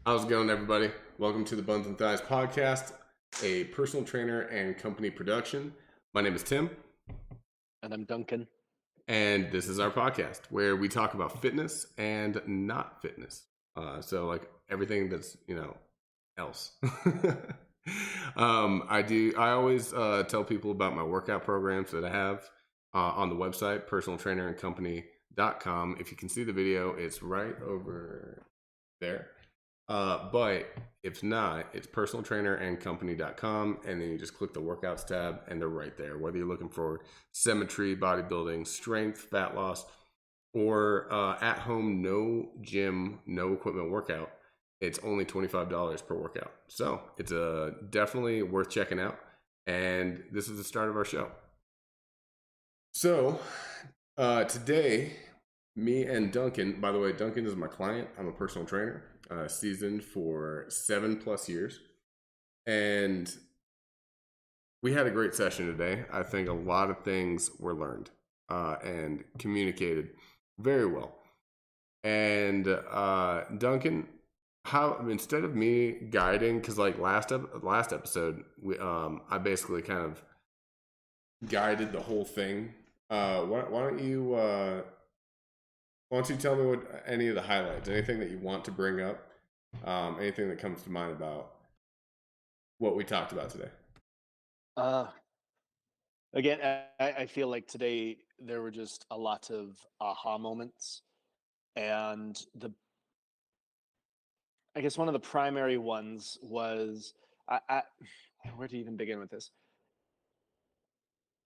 How's it going, everybody? Welcome to the Buns and Thighs podcast, a personal trainer and company production. My name is Tim, And I'm Duncan. and this is our podcast where we talk about fitness and not fitness. So, like everything that's else. I always tell people about my workout programs that I have on the website, personaltrainerandcompany.com. If you can see the video, it's right over there. But if not, it's personaltrainerandcompany.com, and then you just click the workouts tab, and they're right there. Whether you're looking for symmetry, bodybuilding, strength, fat loss, or at home, no gym, no equipment workout, it's only $25 per workout. So it's definitely worth checking out. And this is the start of our show. So today, me and Duncan, by the way, Duncan is my client. I'm a personal trainer, seasoned for 7+ years. And we had a great session today. I think a lot of things were learned and communicated very well. And Duncan, how instead of me guiding, because like last episode, I basically kind of guided the whole thing. Why don't you tell me what any of the highlights, anything that you want to bring up, anything that comes to mind about what we talked about today? Uh, again, I feel like today there were just a lot of aha moments, and I guess one of the primary ones was where to even begin with this?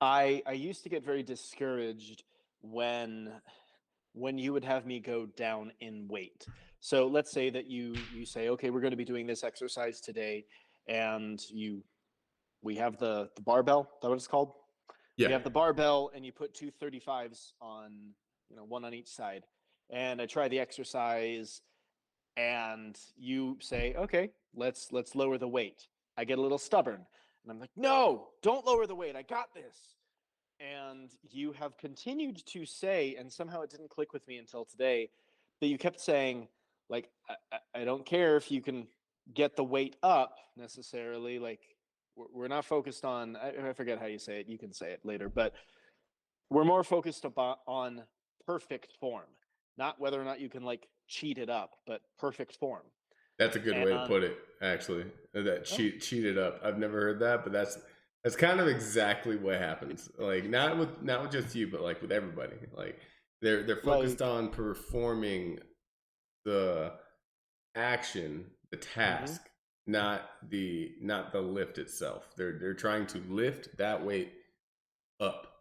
I used to get very discouraged when you would have me go down in weight. So let's say that you say, okay, we're going to be doing this exercise today, and we have the barbell. Is that what it's called? Yeah. You have the barbell, and you put two 35s on, one on each side. And I try the exercise, and you say, okay, let's lower the weight. I get a little stubborn, and I'm like, no, don't lower the weight. I got this. And you have continued to say, and somehow it didn't click with me until today, that you kept saying, like, I don't care if you can get the weight up necessarily. Like, we're not focused on, I forget how you say it. You can say it later, but we're more focused on perfect form, not whether or not you can like cheat it up, but perfect form. That's a good way to And put it, actually. That oh, cheated up. I've never heard that, but that's kind of exactly what happens. Like not with just you, but like with everybody. Like they're focused like, on performing the action, the mhm. task, not the lift itself. They're trying to lift that weight up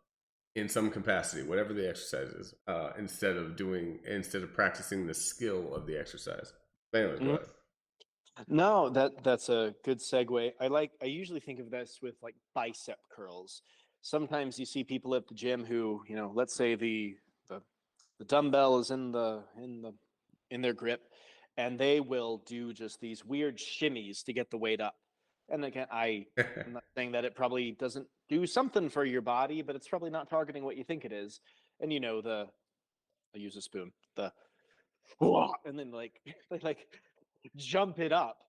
in some capacity, whatever the exercise is, instead of practicing the skill of the exercise. But anyways, go Mhm. ahead. No, that's a good segue. I usually think of this with like bicep curls. Sometimes you see people at the gym who, let's say the the dumbbell is in their grip, and they will do just these weird shimmies to get the weight up. And again, I'm not saying that it probably doesn't do something for your body, but it's probably not targeting what you think it is. And I use a spoon, and then like they like jump it up.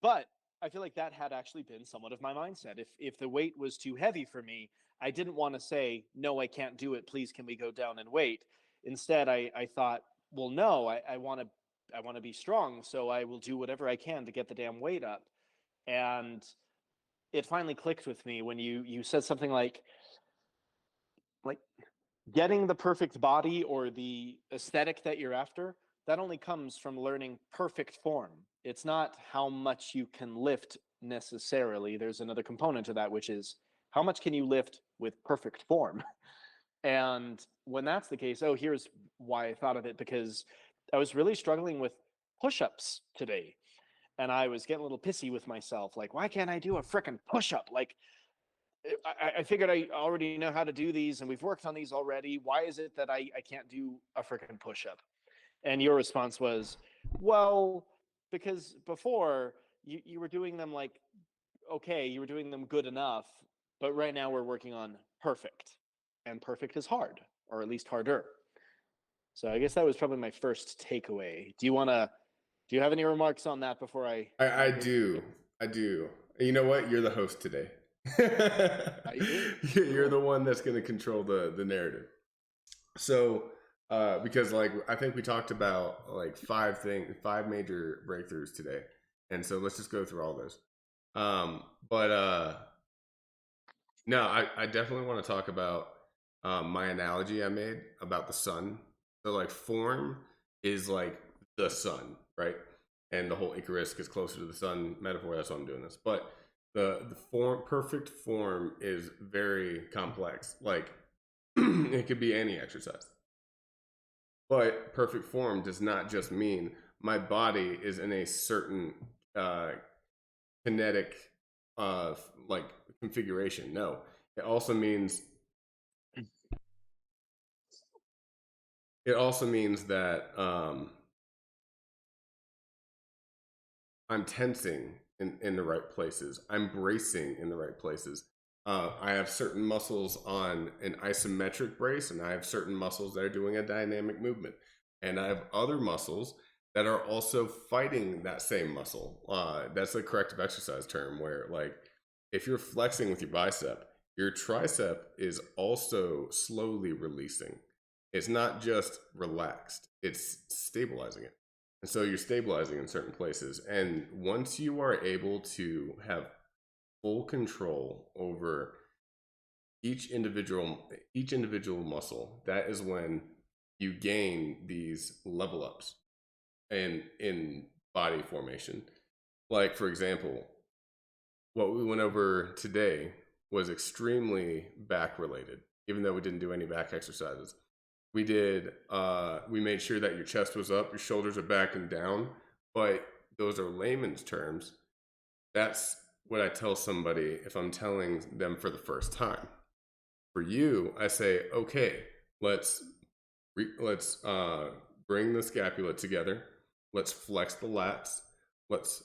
But I feel like that had actually been somewhat of my mindset. If the weight was too heavy for me, I didn't want to say, no, I can't do it. Please, can we go down in weight? Instead, I thought, well, no, I want to be strong, so I will do whatever I can to get the damn weight up. And it finally clicked with me when you said something like getting the perfect body or the aesthetic that you're after, that only comes from learning perfect form. It's not how much you can lift necessarily. There's another component to that, which is how much can you lift with perfect form? And when that's the case, here's why I thought of it, because I was really struggling with push-ups today. And I was getting a little pissy with myself. Like, why can't I do a freaking push-up? Like, I figured I already know how to do these, and we've worked on these already. Why is it that I can't do a freaking push-up? And your response was, well, because before you were doing them like, okay, you were doing them good enough, but right now we're working on perfect. And perfect is hard, or at least harder. So I guess that was probably my first takeaway. Do you want to Do you have any remarks on that before I go through do. it? I do. You know what? You're the host today. Hey, You're cool. the one that's going to control the narrative. So, because like I think we talked about like five major breakthroughs today, and so let's just go through all those. But no, I definitely want to talk about my analogy I made about the sun. So like form is like the sun, right? And the whole Icarus gets closer to the sun metaphor. That's why I'm doing this. But the form, perfect form, is very complex. Like it could be any exercise. But perfect form does not just mean my body is in a certain uh, kinetic like configuration. No, it also means that I'm tensing in the right places. I'm bracing in the right places. I have certain muscles on an isometric brace, and I have certain muscles that are doing a dynamic movement. And I have other muscles that are also fighting that same muscle. That's the corrective exercise term, where, like, if you're flexing with your bicep, your tricep is also slowly releasing. It's not just relaxed, it's stabilizing it. And so you're stabilizing in certain places. And once you are able to have full control over each individual muscle, that is when you gain these level ups in body formation. Like, for example, what we went over today was extremely back related, even though we didn't do any back exercises. We made sure that your chest was up, your shoulders are back and down, but those are layman's terms. That's what I tell somebody if I'm telling them for the first time. For you, I say, okay, let's bring the scapula together. Let's flex the lats. Let's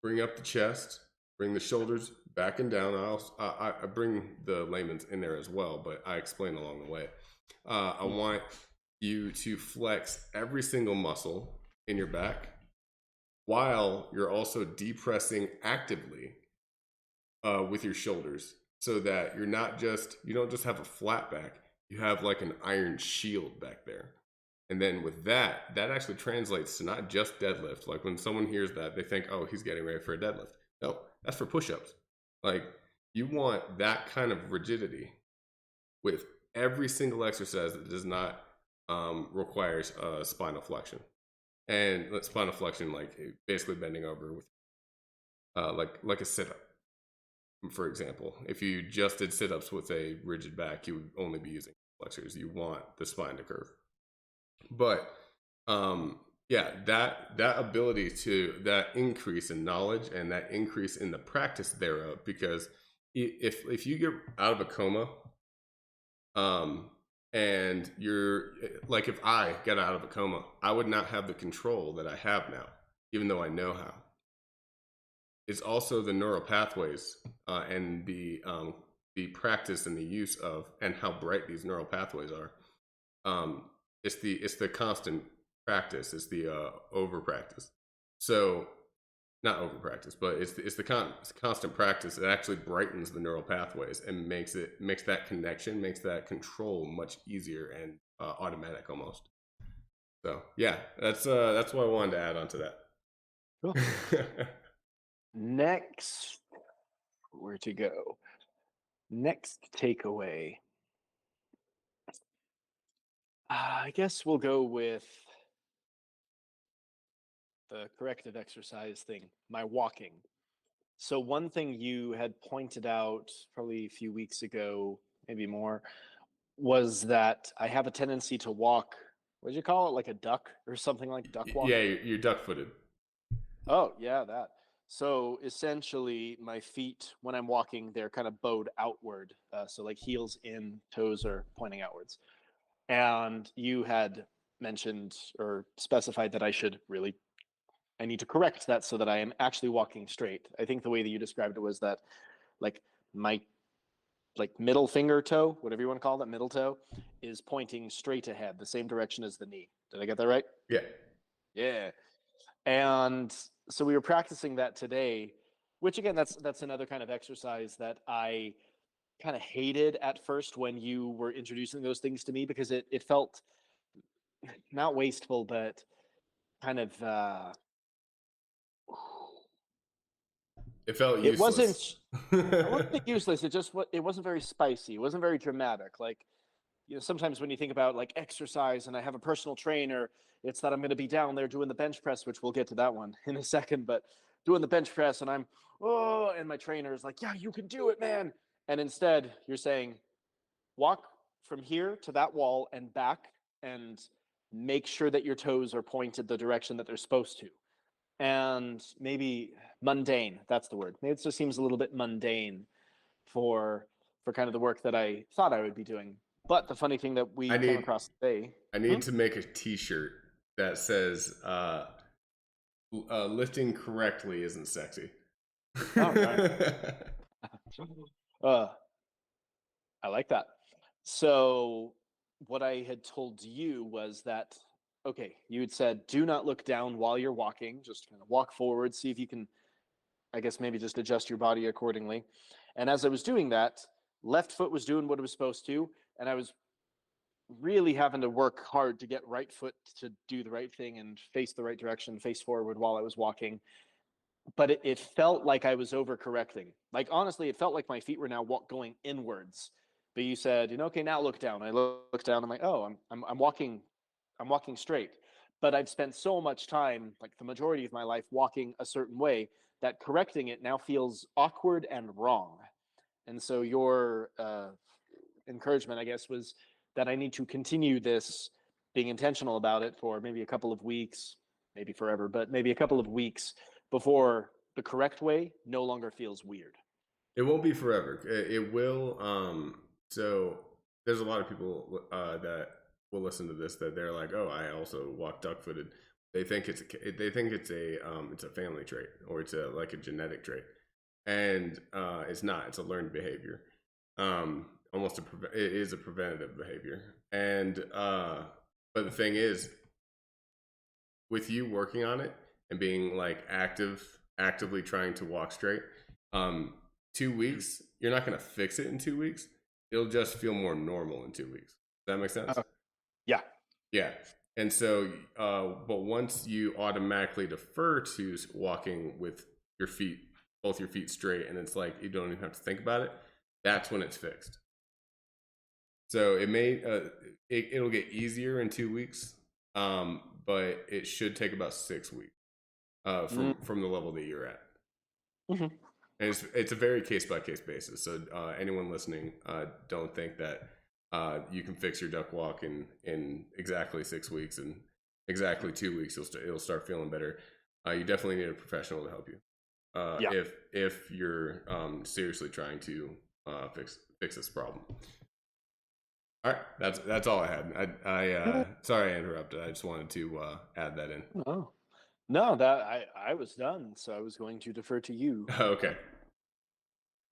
bring up the chest. Bring the shoulders back and down. I bring the layman's in there as well, but I explain along the way. I want you to flex every single muscle in your back while you're also depressing actively with your shoulders, so that you don't just have a flat back, you have like an iron shield back there. And then with that actually translates to not just deadlift. Like when someone hears that, they think, oh, he's getting ready for a deadlift. No, that's for push-ups. Like, you want that kind of rigidity with every single exercise that does not requires spinal flexion. And spinal flexion, like basically bending over with like a sit-up. For example, if you just did sit-ups with a rigid back, you would only be using flexors. You want the spine to curve. But yeah, that ability to that increase in knowledge and that increase in the practice thereof, because if you get out of a coma, and you're like, if I got out of a coma, I would not have the control that I have now, even though I know how. It's also the neural pathways and the practice and the use of, and how bright these neural pathways are. It's the constant practice. It's the over practice. So not over practice, but it's the constant practice that actually brightens the neural pathways and makes that connection, makes that control much easier and automatic almost. So yeah, that's what I wanted to add on to that. Cool. Next, where to go? Next takeaway. I guess we'll go with the corrective exercise thing, my walking. So, one thing you had pointed out probably a few weeks ago, maybe more, was that I have a tendency to walk, what did you call it? Like a duck or something, like duck walk? Yeah, you're duck-footed. Oh, yeah, that. So essentially, my feet, when I'm walking, they're kind of bowed outward. So, like heels in, toes are pointing outwards. And you had mentioned or specified that I need to correct that so that I am actually walking straight. I think the way that you described it was that, like, my middle finger toe, whatever you want to call that, middle toe, is pointing straight ahead, the same direction as the knee. Did I get that right? Yeah. Yeah. And so we were practicing that today, which again, that's another kind of exercise that I kind of hated at first when you were introducing those things to me, because it felt not wasteful, but kind of It felt it useless. wasn't I won't say useless. It wasn't very spicy. It wasn't very dramatic. Like, sometimes when you think about like exercise and I have a personal trainer, it's that I'm going to be down there doing the bench press, which we'll get to that one in a second, but doing the bench press and and my trainer is like, yeah, you can do it, man. And instead, you're saying, walk from here to that wall and back, and make sure that your toes are pointed the direction that they're supposed to. And maybe mundane, that's the word. Maybe it just seems a little bit mundane for kind of the work that I thought I would be doing. But the funny thing that I we came need across today. I Hmm? need to make a T-shirt that says "Lifting correctly isn't sexy." All right. uh, I like that. So what I had told you was that, okay, you had said do not look down while you're walking, just kind of walk forward, see if you can, I guess, maybe just adjust your body accordingly. And as I was doing that, left foot was doing what it was supposed to, and I was really having to work hard to get right foot to do the right thing and face the right direction, face forward while I was walking. But it felt like I was overcorrecting. Like, honestly, it felt like my feet were now going inwards. But you said, okay, now look down. I look down. I'm like, oh, I'm walking straight. But I've spent so much time, like the majority of my life, walking a certain way that correcting it now feels awkward and wrong. And so your encouragement, I guess, was that I need to continue this, being intentional about it for maybe a couple of weeks, maybe forever, but maybe a couple of weeks before the correct way no longer feels weird. It won't be forever. It will. So there's a lot of people that will listen to this that they're like, "Oh, I also walk duck-footed." They think it's a family trait, or it's like a genetic trait, and it's not. It's a learned behavior. It is a preventative behavior, and but the thing is, with you working on it and being like actively trying to walk straight, um 2 weeks, you're not going to fix it in 2 weeks. It'll just feel more normal in 2 weeks. Does that make sense? Yeah. Yeah. And so but once you automatically defer to walking with your feet, both your feet straight, and it's like you don't even have to think about it, that's when it's fixed. So it'll get easier in 2 weeks, but it should take about 6 weeks from the level that you're at. Mm-hmm. And it's a very case by case basis. So anyone listening, don't think that you can fix your duck walk in exactly 6 weeks, and exactly 2 weeks it'll start feeling better. You definitely need a professional to help you Yeah. if you're seriously trying to fix this problem. All right, that's all I had. I sorry I interrupted. I just wanted to add that in. No, no, that I was done, so I was going to defer to you. Okay.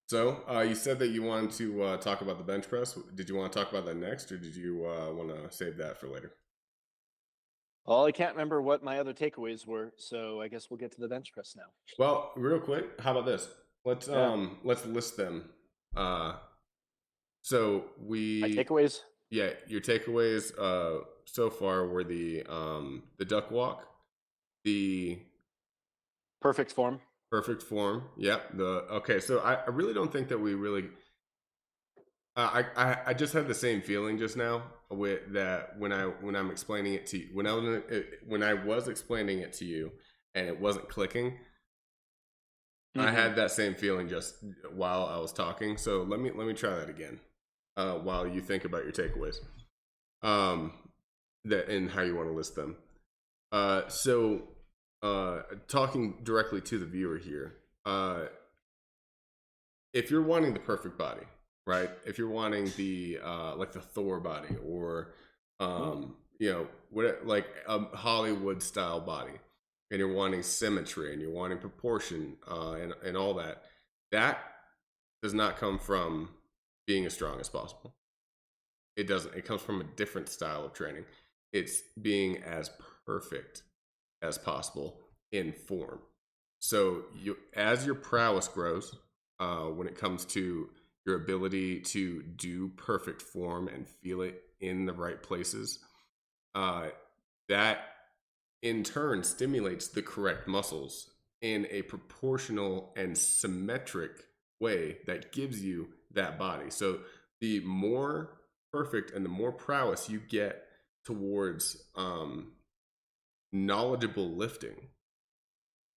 So you said that you wanted to talk about the bench press. Did you want to talk about that next, or did you want to save that for later? Well, I can't remember what my other takeaways were, so I guess we'll get to the bench press now. Well, real quick, how about this? Yeah. Let's list them. Uh, so My we takeaways? Yeah, your takeaways so far were the duck walk, the Perfect form. perfect form. Yep. Okay. So I really don't think that we really. I just had the same feeling just now with that when I'm explaining it to you, when I was explaining it to you and it wasn't clicking. I Mm-hmm. had that same feeling just while I was talking. So let me try that again while you think about your takeaways, um, that and how you want to list them. So talking directly to the viewer here, if you're wanting the perfect body, right? If you're wanting the like the Thor body, or like a Hollywood style body, and you're wanting symmetry and you're wanting proportion and all that, that does not come from being as strong as possible. It doesn't. It comes from a different style of training. It's being as perfect as possible in form. So as your prowess grows, when it comes to your ability to do perfect form and feel it in the right places, that in turn stimulates the correct muscles in a proportional and symmetric way that gives you that body. So the more perfect and the more prowess you get towards knowledgeable lifting,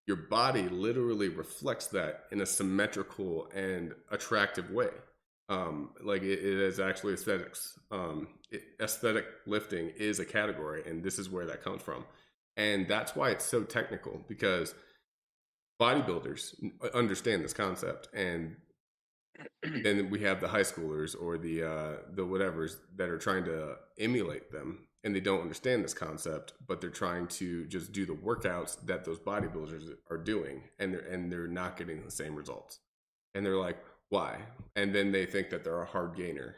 your body literally reflects that in a symmetrical and attractive way. Like it is actually aesthetics. Aesthetic lifting is a category, and this is where that comes from. And that's why it's so technical, because bodybuilders understand this concept, and then we have the high schoolers or the whatevers that are trying to emulate them, and they don't understand this concept, but they're trying to just do the workouts that those bodybuilders are doing, and they're not getting the same results. And they're like, why? And then they think that they're a hard gainer.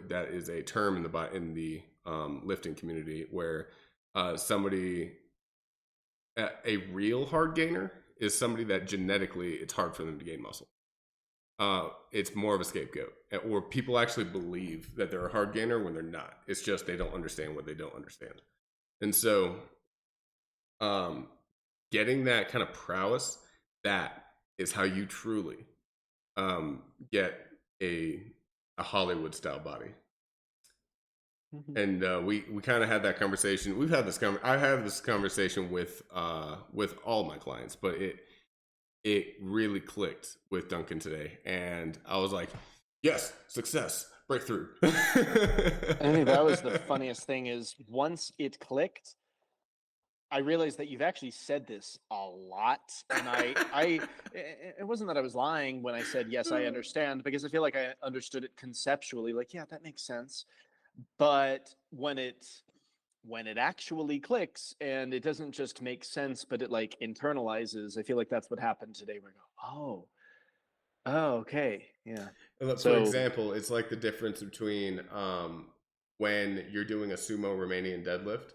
That is a term in the lifting community where somebody, a real hard gainer is somebody that genetically it's hard for them to gain muscle. It's more of a scapegoat, or people actually believe that they're a hard gainer when they're not. It's just they don't understand what they don't understand. And so getting that kind of prowess, that is how you truly get a Hollywood style body. And we kind of had that conversation. We've had this I have this conversation with all my clients, but it really clicked with Duncan today, and I was like, yes, success, breakthrough. I think that was the funniest thing, is once it clicked, I realized that you've actually said this a lot, and it wasn't that I was lying when I said yes, I understand, because I feel like I understood it conceptually, like, yeah, that makes sense. But when it actually clicks and it doesn't just make sense, but it like internalizes, I feel like that's what happened today. We go, oh, okay, yeah. For example, it's like the difference between when you're doing a sumo Romanian deadlift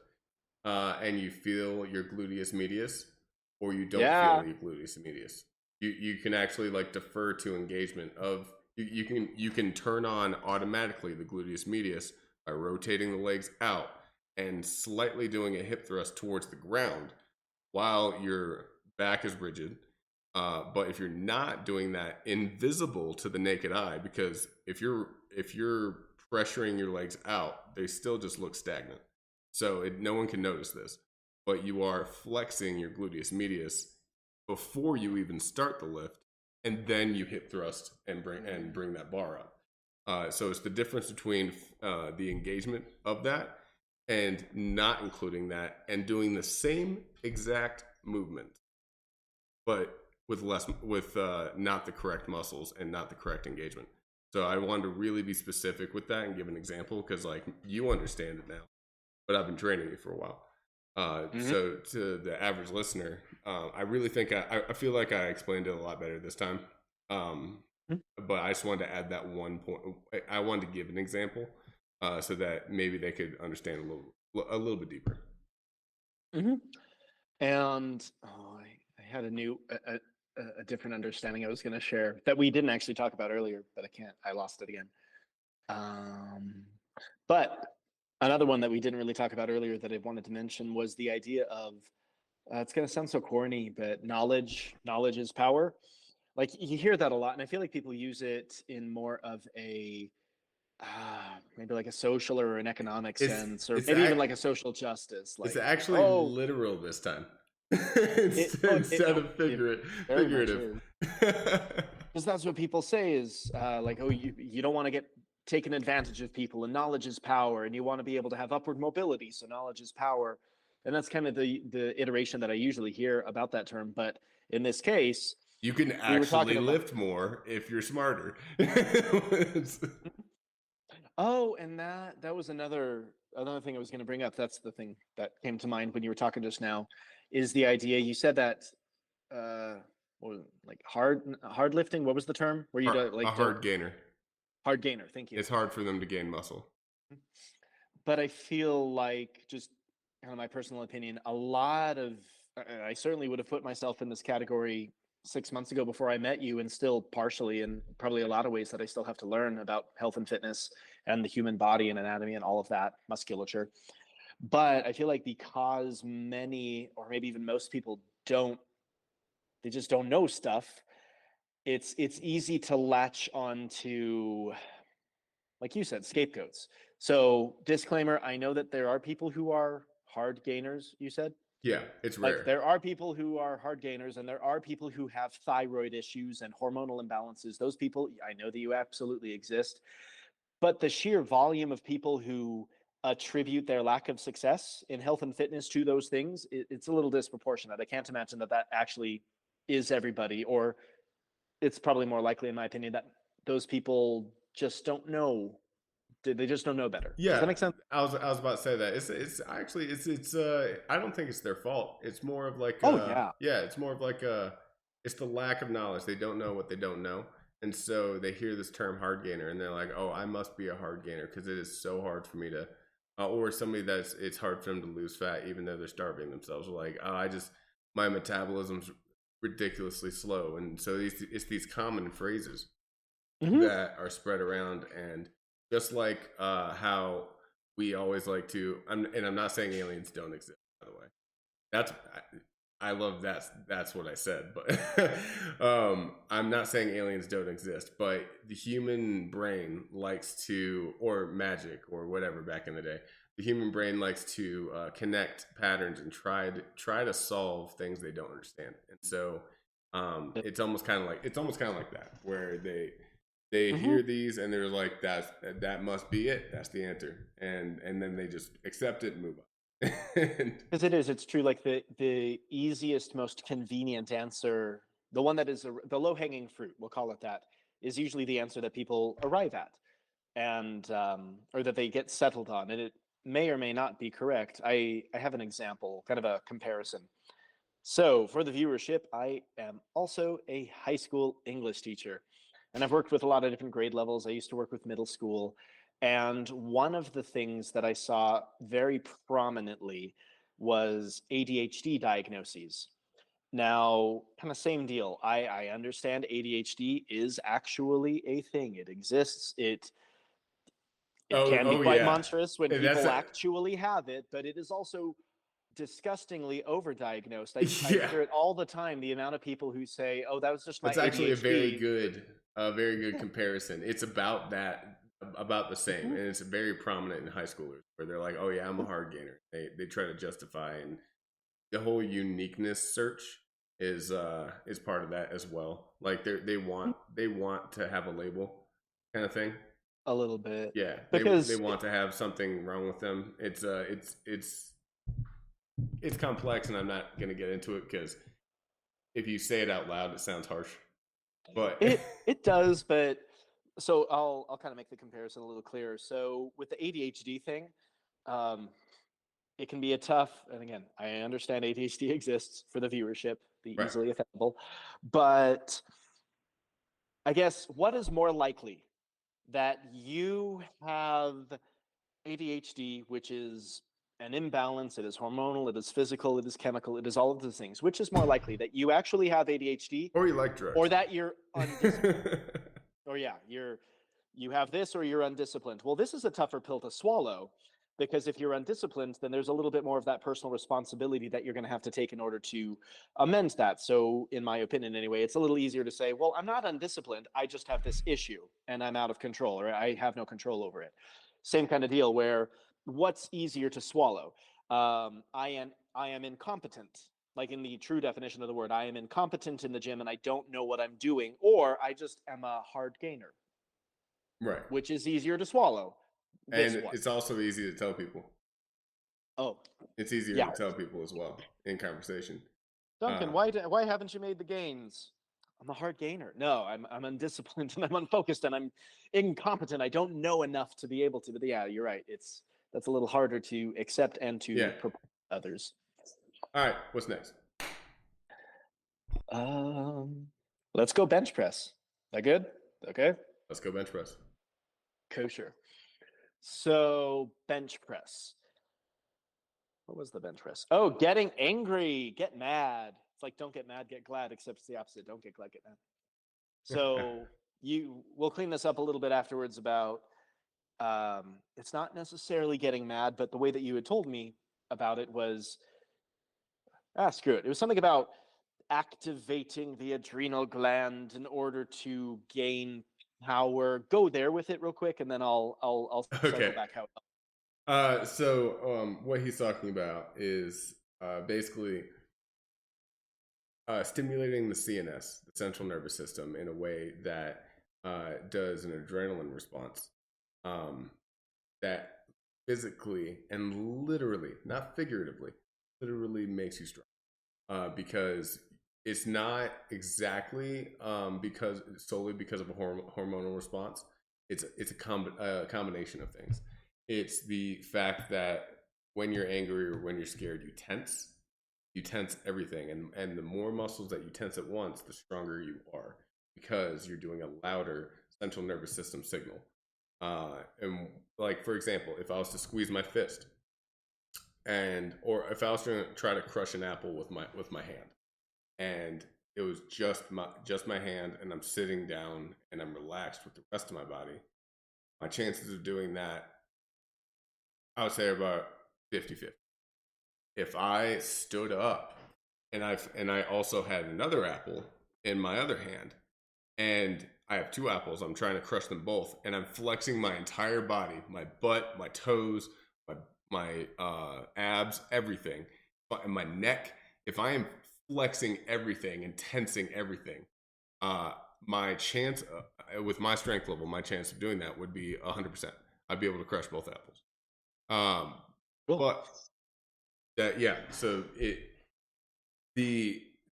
and you feel your gluteus medius, or you don't feel your gluteus medius. You can actually like defer to engagement of you can turn on automatically the gluteus medius by rotating the legs out and slightly doing a hip thrust towards the ground while your back is rigid. But if you're not doing that, invisible to the naked eye, because if you're pressuring your legs out, they still just look stagnant. So no one can notice this, but you are flexing your gluteus medius before you even start the lift, and then you hip thrust and bring that bar up. So it's the difference between the engagement of that and not including that, and doing the same exact movement, but with not the correct muscles and not the correct engagement. So I wanted to really be specific with that and give an example, because like you understand it now, but I've been training you for a while. So to the average listener, I really think I feel like I explained it a lot better this time. But I just wanted to add that one point. I wanted to give an example so that maybe they could understand a little bit deeper. And I had a different understanding I was going to share that we didn't actually talk about earlier, but I lost it again. But another one that we didn't really talk about earlier that I wanted to mention was the idea of, it's going to sound so corny, but knowledge is power. Like you hear that a lot, and I feel like people use it in more of a maybe like a social or an economic sense, or maybe even like a social justice. Like, it's actually literal this time instead of figurative. Because that's what people say is like, oh, you don't want to get taken advantage of people, and knowledge is power, and you want to be able to have upward mobility, so knowledge is power. And that's kind of the iteration that I usually hear about that term. But in this case, you can actually lift more if you're smarter. Oh, and that was another thing I was going to bring up. That's the thing that came to mind when you were talking just now, is the idea. You said that what was it, like hard lifting. What was the term? Where you do like a hard gainer. Hard gainer. Thank you. It's hard for them to gain muscle. But I feel like, just kind of my personal opinion, a lot of I certainly would have put myself in this category 6 months ago before I met you, and still partially, and probably a lot of ways that I still have to learn about health and fitness and the human body and anatomy and all of that, musculature. But I feel like because many, or maybe even most people don't, they just don't know stuff. It's easy to latch on to, like you said, scapegoats. So disclaimer, I know that there are people who are hard gainers, you said. Yeah, it's Like rare. there are people who are hard gainers, and there are people who have thyroid issues and hormonal imbalances. Those people, I know that you absolutely exist. But the sheer volume of people who attribute their lack of success in health and fitness to those things, it's a little disproportionate. I can't imagine that that actually is everybody, or it's probably more likely, in my opinion, that those people just don't know. They just don't know better. Does that Yeah, make sense? I was about to say that. It's actually it's I don't think it's their fault. It's more of like Oh yeah. yeah, it's more of like it's the lack of knowledge. They don't know what they don't know. And so they hear this term hard gainer and they're like, "Oh, I must be a hard gainer because it is so hard for me to or somebody that's it's hard for them to lose fat even though they're starving themselves." Like, "Oh, I just my metabolism's ridiculously slow." And so it's these common phrases Hmm. that are spread around, and just like how we always like to and I'm not saying aliens don't exist, by the way. That's I love that's what I said, but I'm not saying aliens don't exist, but the human brain likes to, or magic or whatever back in the day, the human brain likes to connect patterns and try to solve things they don't understand. And so it's almost kind of like that, where they Hmm. hear these and they're like, that must be it. That's the answer, and then they just accept it and move on. Because it is, it's true. Like the easiest, most convenient answer, the one that is the low hanging fruit, we'll call it that, is usually the answer that people arrive at, and or that they get settled on, and it may or may not be correct. I have an example, kind of a comparison. So for the viewership, I am also a high school English teacher, and I've worked with a lot of different grade levels. I used to work with middle school, and one of the things that I saw very prominently was ADHD diagnoses. Now, kind of same deal. I understand ADHD is actually a thing. It exists. It Oh, can be oh quite yeah. monstrous when That's people a, actually have it, but it is also disgustingly overdiagnosed. I yeah. hear it all the time. The amount of people who say, "Oh, that was just my It's actually ADHD." a very good Yeah. comparison. It's about the same, Hmm. and it's very prominent in high schoolers where they're like, "Oh yeah, I'm a hard gainer." They try to justify, and the whole uniqueness search is part of that as well. Like they want to have a label kind of thing. A little bit, Yeah, they because want to have something wrong with them. It's complex, and I'm not gonna get into it because if you say it out loud, it sounds harsh. But it does. But so I'll kind of make the comparison a little clearer. So with the ADHD thing, um, it can be a tough. And again, I understand ADHD exists for the viewership, be right, easily offendable, but I guess what is more likely, that you have ADHD, which is an imbalance, it is hormonal, it is physical, it is chemical, it is all of those things. Which is more likely, that you actually have ADHD, or you like or drugs. that you're undisciplined? Or yeah, you have this, or you're undisciplined. Well, this is a tougher pill to swallow, because if you're undisciplined, then there's a little bit more of that personal responsibility that you're going to have to take in order to amend that. So in my opinion anyway, it's a little easier to say, well, I'm not undisciplined, I just have this issue and I'm out of control, or I have no control over it. Same kind of deal, where what's easier to swallow? I am incompetent, like in the true definition of the word. I am incompetent in the gym and I don't know what I'm doing, or I just am a hard gainer. Right, Which is easier to swallow? and This one. it's also easy to tell people. Oh, It's easier to yeah. tell people as well in conversation. Duncan, Uh, why haven't you made the gains? I'm a hard gainer. No, I'm undisciplined and I'm unfocused and I'm incompetent. I don't know enough to be able to. But yeah, you're right. That's a little harder to accept and yeah. to propose to others. All right. What's next? Um, let's go bench press. That good? Okay. Let's go bench press. Kosher. So bench press. What was the bench press? Oh, getting angry, get mad. It's like don't get mad, get glad, except it's the opposite. Don't get glad, get mad. So we'll clean this up a little bit afterwards about it's not necessarily getting mad, but the way that you had told me about it was screw it. It was something about activating the adrenal gland in order to gain power. Go there with it real quick, and then I'll Okay. cycle back out. So what he's talking about is basically stimulating the CNS, the central nervous system, in a way that does an adrenaline response that physically and literally, not figuratively, literally makes you strong. Because it's not exactly solely because of a hormonal response. It's a combination of things. It's the fact that when you're angry or when you're scared, you tense everything, and the more muscles that you tense at once, the stronger you are, because you're doing a louder central nervous system signal. And like, for example, if I was to squeeze my fist, or if I was to try to crush an apple with my hand, and it was just my hand, and I'm sitting down and I'm relaxed with the rest of my body, my chances of doing that, I would say, are about 50-50. If I stood up and I also had another apple in my other hand, and I have two apples, I'm trying to crush them both, and I'm flexing my entire body, my butt, my toes, my abs, everything, and my neck. If I am flexing everything and tensing everything, my chance with my strength level, my chance of doing that would be 100%. I'd be able to crush both apples. Cool. But so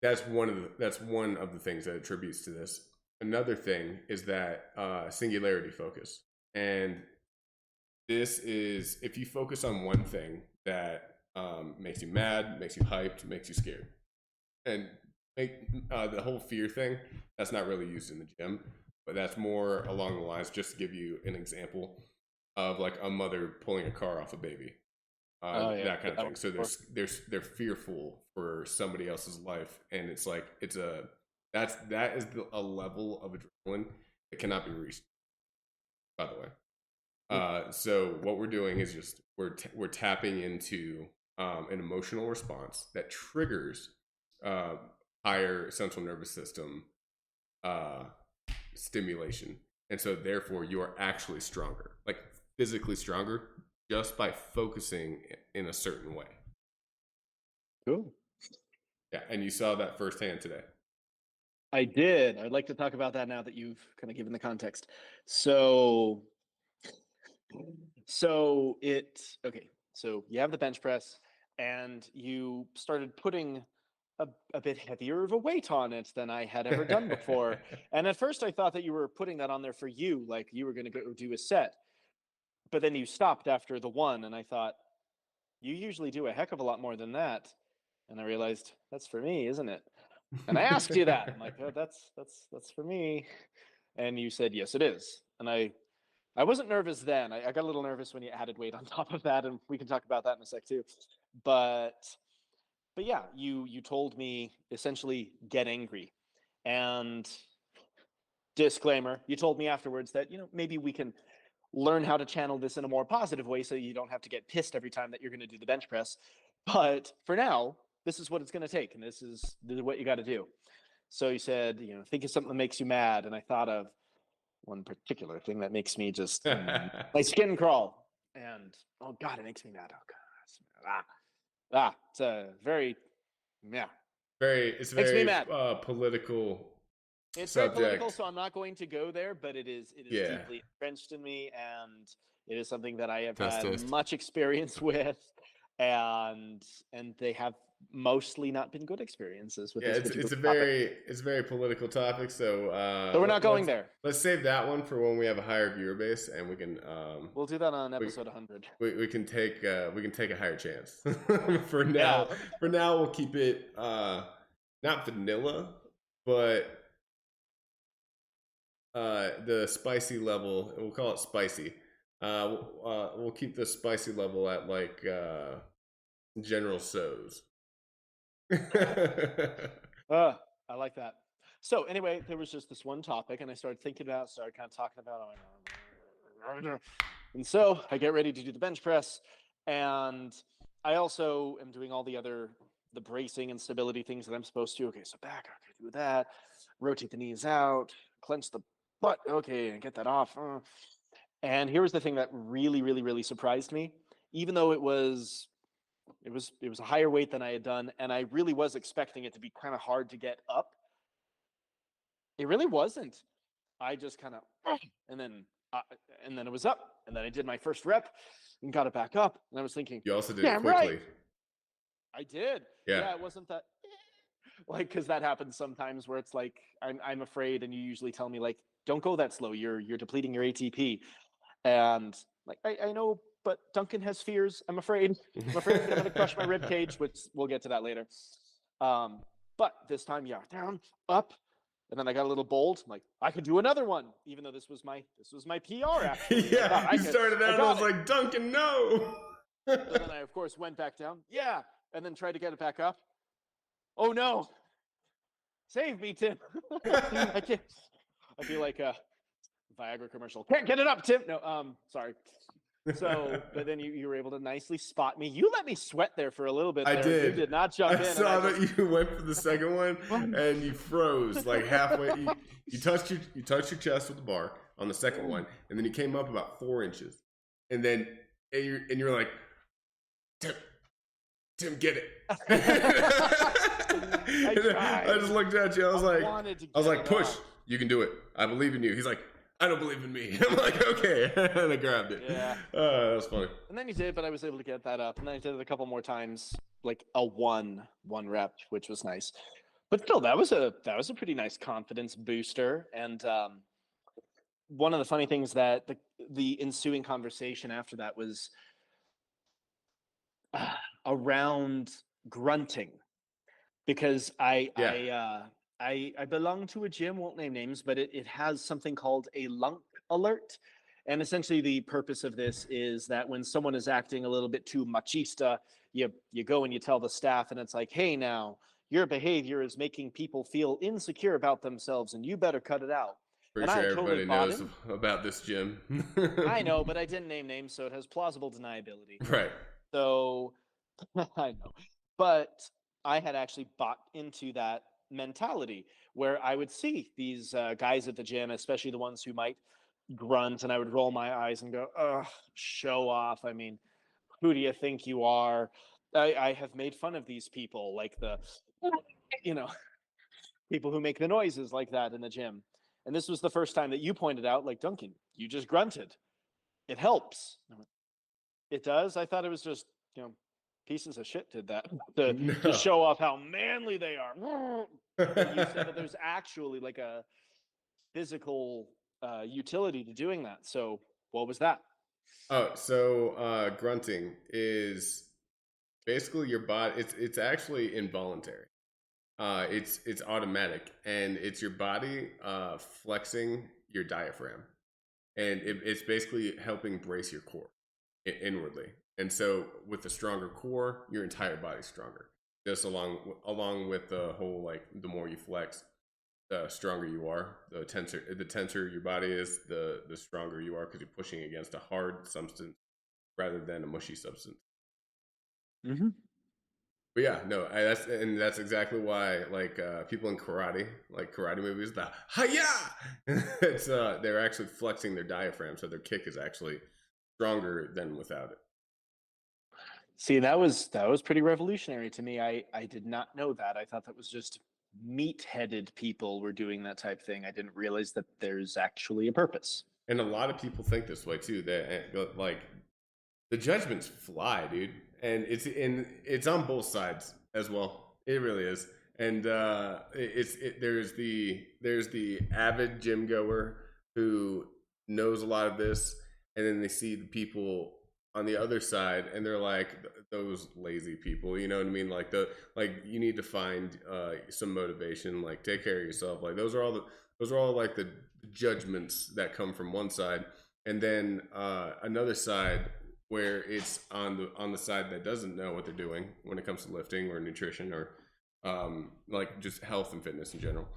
that's one of the things that attributes to this. Another thing is that singularity focus, and this is if you focus on one thing that makes you mad, makes you hyped, makes you scared, and the whole fear thing, that's not really used in the gym, but that's more along the lines, just to give you an example of like a mother pulling a car off a baby. That kind of thing. So they're fearful for somebody else's life, and it's like that is a level of adrenaline that cannot be reached. By the way, so what we're doing is just we're tapping into an emotional response that triggers higher central nervous system stimulation, and so therefore you are actually stronger, like physically stronger, just by focusing in a certain way. Cool. Yeah, and you saw that firsthand today. I did. I'd like to talk about that now that you've kind of given the context. So okay. So you have the bench press, and you started putting a bit heavier of a weight on it than I had ever done before. And at first, I thought that you were putting that on there for you, like you were going to go do a set. But then you stopped after the one, and I thought, you usually do a heck of a lot more than that. And I realized that's for me, isn't it? And I asked you that. I'm like, oh, that's for me. And you said, yes, it is. And I wasn't nervous then. I got a little nervous when you added weight on top of that, and we can talk about that in a sec too. But yeah, you told me essentially get angry. And disclaimer, you told me afterwards that, maybe we can learn how to channel this in a more positive way so you don't have to get pissed every time that you're going to do the bench press. But for now, this is what it's going to take, and this is what you got to do. So you said, think of something that makes you mad, and I thought of one particular thing that makes me just my skin crawl, and oh god, it makes me mad. Oh god, it's a very it's very makes me mad. Political. It's subject. Very political, so I'm not going to go there, but it is deeply entrenched in me, and it is something that I have had much experience with, and they have mostly not been good experiences with this particular topic. It's a very political topic, so we're not going there. Let's save that one for when we have a higher viewer base, and we can we'll do that on episode 100. We can take a higher chance. For now, we'll keep it not vanilla, but the spicy level, we'll call it spicy. We'll keep the spicy level at like General So's. I like that. So anyway, there was just this one topic, and I started thinking about, started kind of talking about it. And so I get ready to do the bench press, and I also am doing all the bracing and stability things that I'm supposed to. Okay, so back, okay, do that, rotate the knees out, clench the butt, okay, and get that off. And here was the thing that really, really, really surprised me. Even though it was a higher weight than I had done, and I really was expecting it to be kind of hard to get up. It really wasn't. I just kind of, and then uh, and then it was up, and then I did my first rep and got it back up, and I was thinking, You also did yeah, it I'm right. quickly. I did. Yeah. Yeah, it wasn't that like because that happens sometimes where it's like I'm afraid, and you usually tell me like, don't go that slow. You're depleting your ATP, and like I know, but Duncan has fears. I'm afraid. I'm afraid I'm going to crush my rib cage, which we'll get to that later. But this time, yeah, down, up, and then I got a little bold. I'm like, I could do another one, even though this was my PR actually. Yeah, you started out and I was it. like, Duncan, no. So then I of course went back down. Yeah, and then tried to get it back up. Oh no! Save me, Tim. I can't. I feel like a Viagra commercial. Can't get it up, Tim. No, sorry. So, but then you were able to nicely spot me. You let me sweat there for a little bit. I there. did. You did not jump I in. saw that you went for the second one and you froze like halfway. You touched your chest with the bar on the second one, and then you came up about 4 inches, and then you're like, Tim, get it. I just looked at you. I was like, push. You can do it. I believe in you. He's like, I don't believe in me. I'm like, okay. And I grabbed it. Yeah. That was funny. And then you did, but I was able to get that up. And then I did it a couple more times, like a one rep, which was nice. But still, that was a pretty nice confidence booster. And one of the funny things that the ensuing conversation after that was around grunting, because I belong to a gym, won't name names, but it has something called a lunk alert. And essentially the purpose of this is that when someone is acting a little bit too machista, you go and you tell the staff, and it's like, hey, now your behavior is making people feel insecure about themselves, and you better cut it out. Pretty sure everybody knows about this gym. I know, but I didn't name names, so it has plausible deniability. Right. So I know. But I had actually bought into that mentality where I would see these guys at the gym, especially the ones who might grunt, and I would roll my eyes and go, ugh, show off. I mean, who do you think you are? I have made fun of these people, like the, people who make the noises like that in the gym. And this was the first time that you pointed out, like, Duncan, you just grunted. It helps. It does? I thought it was just, pieces of shit did that to show off how manly they are. But you said that there's actually like a physical utility to doing that. So what was that? Oh, so grunting is basically your body. It's actually involuntary. It's automatic, and it's your body flexing your diaphragm, and it's basically helping brace your core inwardly. And so with the stronger core, your entire body's stronger. Just along with the whole, like, the more you flex, the stronger you are. The tenser your body is, the stronger you are, because you're pushing against a hard substance rather than a mushy substance. Mm-hmm. But yeah, no, that's exactly why, like, people in karate, like karate movies, the hi-ya, it's they're actually flexing their diaphragm, so their kick is actually stronger than without it. See, that was pretty revolutionary to me. I did not know that. I thought that was just meat-headed people were doing that type thing. I didn't realize that there's actually a purpose. And a lot of people think this way too. That, like, the judgments fly, dude, and it's on both sides as well. It really is. And there's the avid gym goer who knows a lot of this, and then they see the people on the other side, and they're like, those lazy people, you know what I mean? Like, you need to find some motivation, like, take care of yourself. Like, those are all like the judgments that come from one side, and then another side where it's on the side that doesn't know what they're doing when it comes to lifting or nutrition or like just health and fitness in general.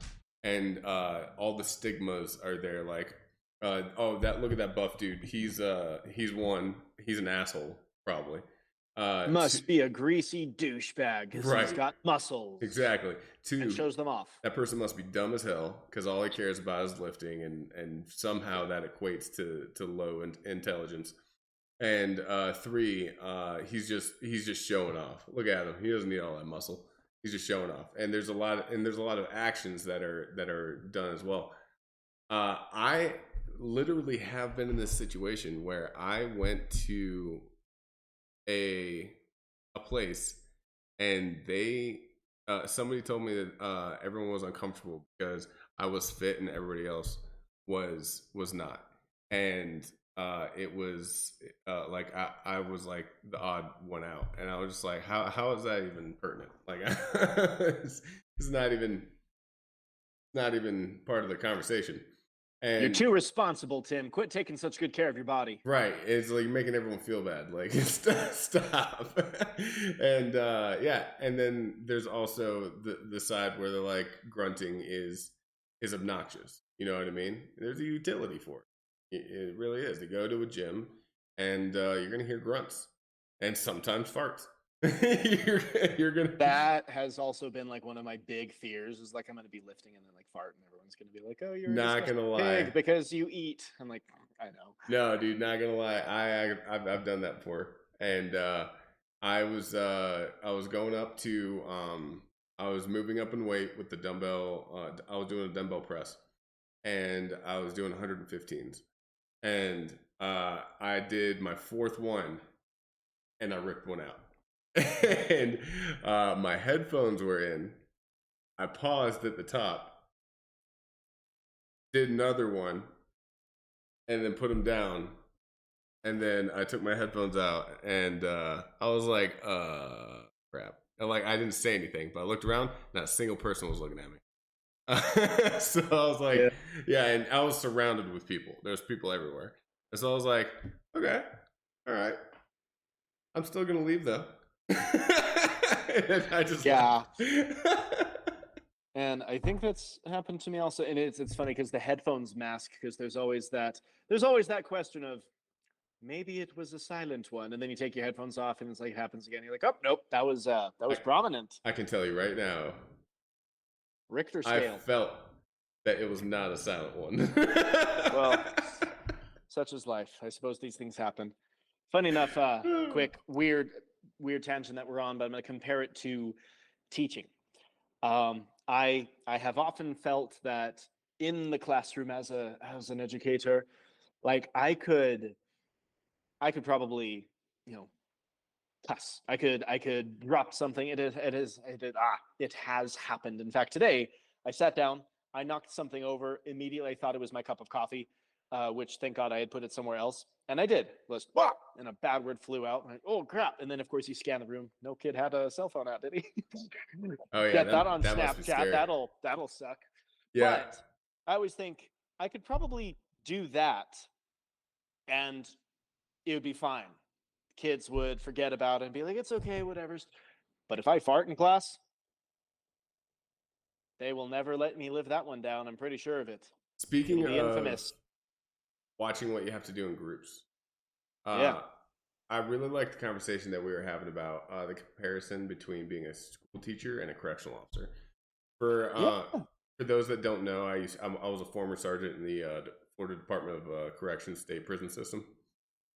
And all the stigmas are there, like, oh, that look at that buff dude. He's an asshole probably. Must be a greasy douchebag because Right, he's got muscles exactly. and Two, shows them off. that person must be dumb as hell because all he cares about is lifting, and somehow that equates to low intelligence. And three, he's just showing off. Look at him; he doesn't need all that muscle. He's just showing off. And there's a lot of actions that are done as well. I literally have been in this situation where I went to a place and they somebody told me that everyone was uncomfortable because I was fit and everybody else was not. And it was like I was like the odd one out, and I was just like, how is that even pertinent? Like, it's not even part of the conversation. And You're too responsible, Tim. Quit taking such good care of your body. right, it's like making everyone feel bad. Like, stop. And yeah, and then there's also the side where they're like grunting is obnoxious. You know what I mean? There's a utility for it. It really is. You go to a gym, and you're gonna hear grunts and sometimes farts. You're gonna That has also been like one of my big fears is like I'm going to be lifting and then like fart and everyone's going to be like, oh, you're a not disgusting gonna lie. pig because you eat. I'm like, I know. No, dude, not gonna lie. I've done that before, and I was going up to I was moving up in weight with the dumbbell. I was doing a dumbbell press, and I was doing 115s, and I did my fourth one, and I ripped one out, and my headphones were in. I paused at the top, did another one, and then put them down. And then I took my headphones out, and I was like, crap. And like, I didn't say anything, but I looked around, not a single person was looking at me. So I was like, yeah, and I was surrounded with people. There's people everywhere. And so I was like, okay, all right. I'm still going to leave, though. And I just left. And I think that's happened to me also. And it's funny because the headphones mask, because there's always that question of maybe it was a silent one, and then you take your headphones off and it's like it happens again. You're like, oh nope, that was prominent. I can tell you right now, Richter I scale. felt that it was not a silent one. Well, such is life. I suppose these things happen. Funny enough, quick weird tangent that we're on, but I'm going to compare it to teaching. I have often felt that in the classroom as an educator, like I could probably, cuss. I could drop something. It has happened. In fact, today I sat down, I knocked something over. Immediately, I thought it was my cup of coffee, which thank God I had put it somewhere else, and I did. Was and a bad word flew out. Like, oh crap! And then of course you scan the room. No kid had a cell phone out, did he? Oh yeah, Get that on that must be Snapchat. scary. That'll suck. Yeah. But I always think I could probably do that, and it would be fine. Kids would forget about it and be like, it's okay, whatever's. But if I fart in class, they will never let me live that one down. I'm pretty sure of it. Speaking It'll be of infamous. watching what you have to do in groups, Yeah. I really liked the conversation that we were having about the comparison between being a school teacher and a correctional officer. For those that don't know, I was a former sergeant in the Florida Department of Corrections State Prison System,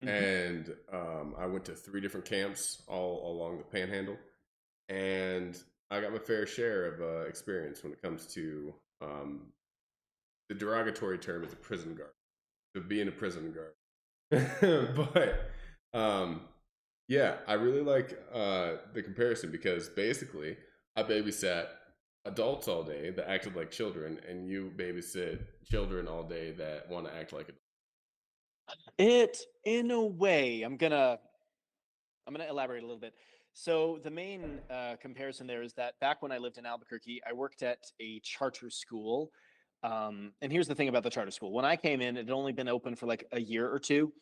and I went to 3 different camps all along the Panhandle, and I got my fair share of experience when it comes to the derogatory term is a prison guard, to being a prison guard. But yeah, I really like the comparison because basically I babysat adults all day that acted like children, and you babysit children all day that want to act like adults. It, in a way, I'm gonna elaborate a little bit. So the main comparison there is that back when I lived in Albuquerque, I worked at a charter school. And here's the thing about the charter school. When I came in, it had only been open for like a year or two.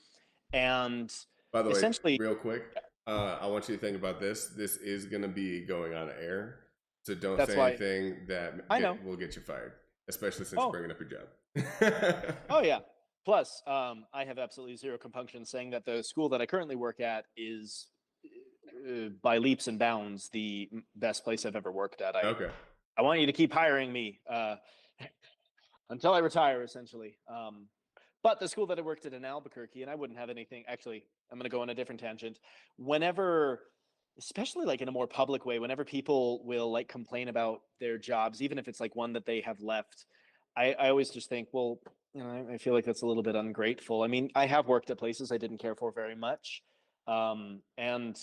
And By the way, essentially, real quick, I want you to think about this. This is going to be going on air, so don't that's say why anything that I know. will get you fired, especially since you're Oh, bringing up your job. oh yeah. Plus, I have absolutely zero compunction saying that the school that I currently work at is, by leaps and bounds, the best place I've ever worked at. Okay. I want you to keep hiring me until I retire, essentially. But the school that I worked at in Albuquerque, and I wouldn't have anything. Actually, I'm going to go on a different tangent. Whenever, especially like in a more public way, whenever people will like complain about their jobs, even if it's like one that they have left, I always just think, well, I feel like that's a little bit ungrateful. I mean, I have worked at places I didn't care for very much, and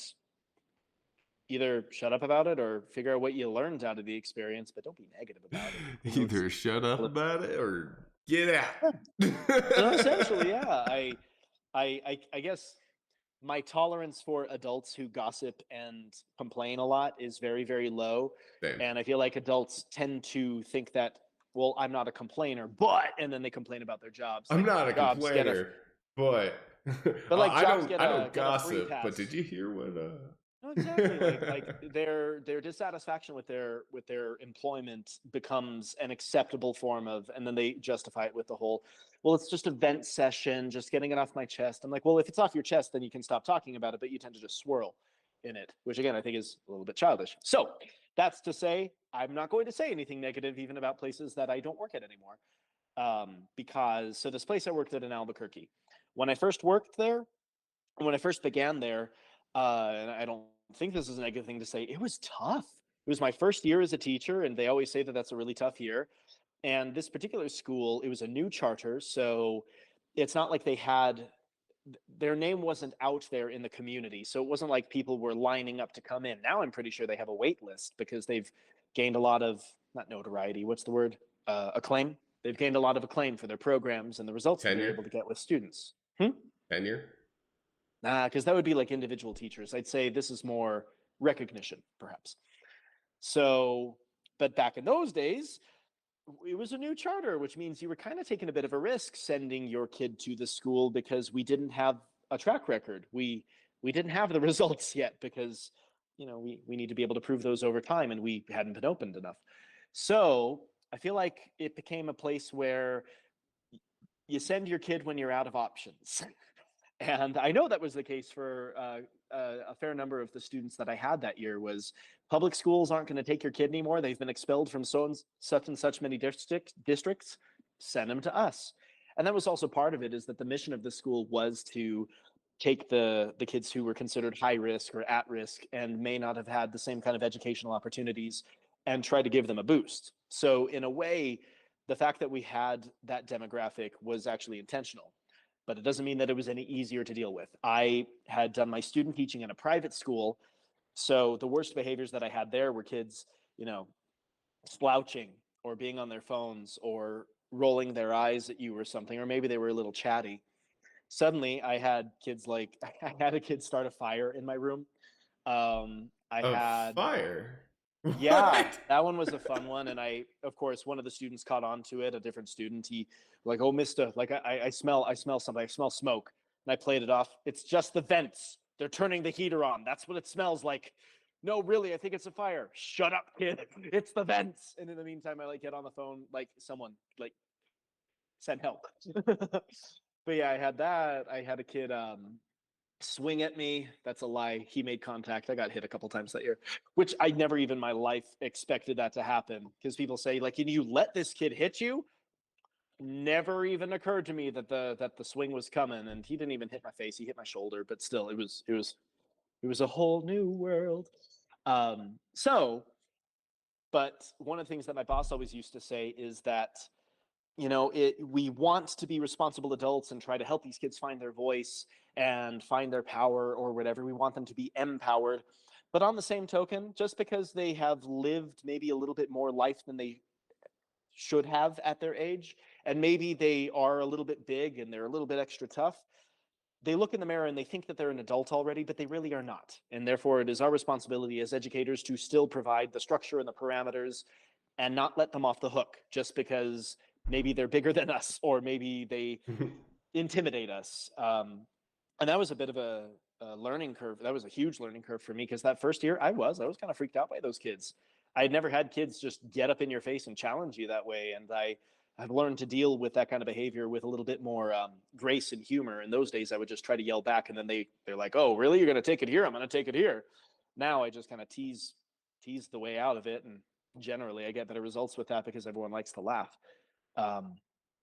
either shut up about it or figure out what you learned out of the experience, but don't be negative about it. It's Either shut up about it or get yeah. No, out. essentially, yeah. I guess my tolerance for adults who gossip and complain a lot is very, very low. Same. And I feel like adults tend to think that, well, I'm not a complainer, but, and then they complain about their jobs. I'm Like not a jobs get a, complainer, but but like jobs I don't get a free gossip. But did pass. you hear what? No, exactly. Like their dissatisfaction with their employment becomes an acceptable form of, and then they justify it with the whole, well, it's just a vent session, just getting it off my chest. I'm like, well, if it's off your chest, then you can stop talking about it, but you tend to just swirl in it, which again I think is a little bit childish. So that's to say, I'm not going to say anything negative even about places that I don't work at anymore, because so this place I worked at in Albuquerque, when I first worked there, when I first began there, and I don't think this is a negative thing to say, it was tough. It was my first year as a teacher, and they always say that that's a really tough year. And this particular school, it was a new charter, so it's not like they had their name wasn't out there in the community, so it wasn't like people were lining up to come in. Now I'm pretty sure they have a wait list because they've gained a lot of, not notoriety, what's the word? Acclaim. They've gained a lot of acclaim for their programs and the results that they're Tenure. able to get with students. Hmm? Tenure. Nah, because that would be like individual teachers. I'd say this is more recognition, perhaps. So, but back in those days, it was a new charter, which means you were kind of taking a bit of a risk sending your kid to the school because we didn't have a track record. We didn't have the results yet because we need to be able to prove those over time, and we hadn't been opened enough. So I feel like it became a place where you send your kid when you're out of options. And I know that was the case for a fair number of the students that I had that year. Was public schools aren't going to take your kid anymore. They've been expelled from such and such many districts. Send them to us. And that was also part of it, is that the mission of the school was to take the kids who were considered high risk or at risk and may not have had the same kind of educational opportunities and try to give them a boost. So in a way, the fact that we had that demographic was actually intentional, but it doesn't mean that it was any easier to deal with. I had done my student teaching in a private school, so the worst behaviors that I had there were kids, slouching or being on their phones or rolling their eyes at you or something, or maybe they were a little chatty. Suddenly, I had kids like I had a kid start a fire in my room. I Of had fire. Yeah, What? that one was a fun one. And of course, one of the students caught on to it, a different student. He like, oh, mister, like I smell something. I smell smoke. And I played it off. It's just the vents. They're turning the heater on. That's what it smells like. No, really, I think it's a fire. Shut up, kid. It's the vents. And in the meantime, I like get on the phone, like someone like send help. But yeah, I had that. I had a kid swing at me. That's a lie. He made contact. I got hit a couple times that year, which I never even in my life expected that to happen, because people say like, can you let this kid hit you? Never even occurred to me that the swing was coming, and he didn't even hit my face. He hit my shoulder, but still, it was a whole new world. So, but one of the things that my boss always used to say is that we want to be responsible adults and try to help these kids find their voice and find their power or whatever. We want them to be empowered. But on the same token, just because they have lived maybe a little bit more life than they should have at their age, and maybe they are a little bit big and they're a little bit extra tough, they look in the mirror and they think that they're an adult already, but they really are not. And therefore, it is our responsibility as educators to still provide the structure and the parameters and not let them off the hook just because maybe they're bigger than us or maybe they intimidate us. And that was a bit of a learning curve. That was a huge learning curve for me because that first year I was kind of freaked out by those kids. I had never had kids just get up in your face and challenge you that way, and I've learned to deal with that kind of behavior with a little bit more grace and humor. In those days, I would just try to yell back, and then they're like, "Oh, really? You're going to take it here? I'm going to take it here." Now I just kind of tease the way out of it, and generally I get better results with that because everyone likes to laugh. Um,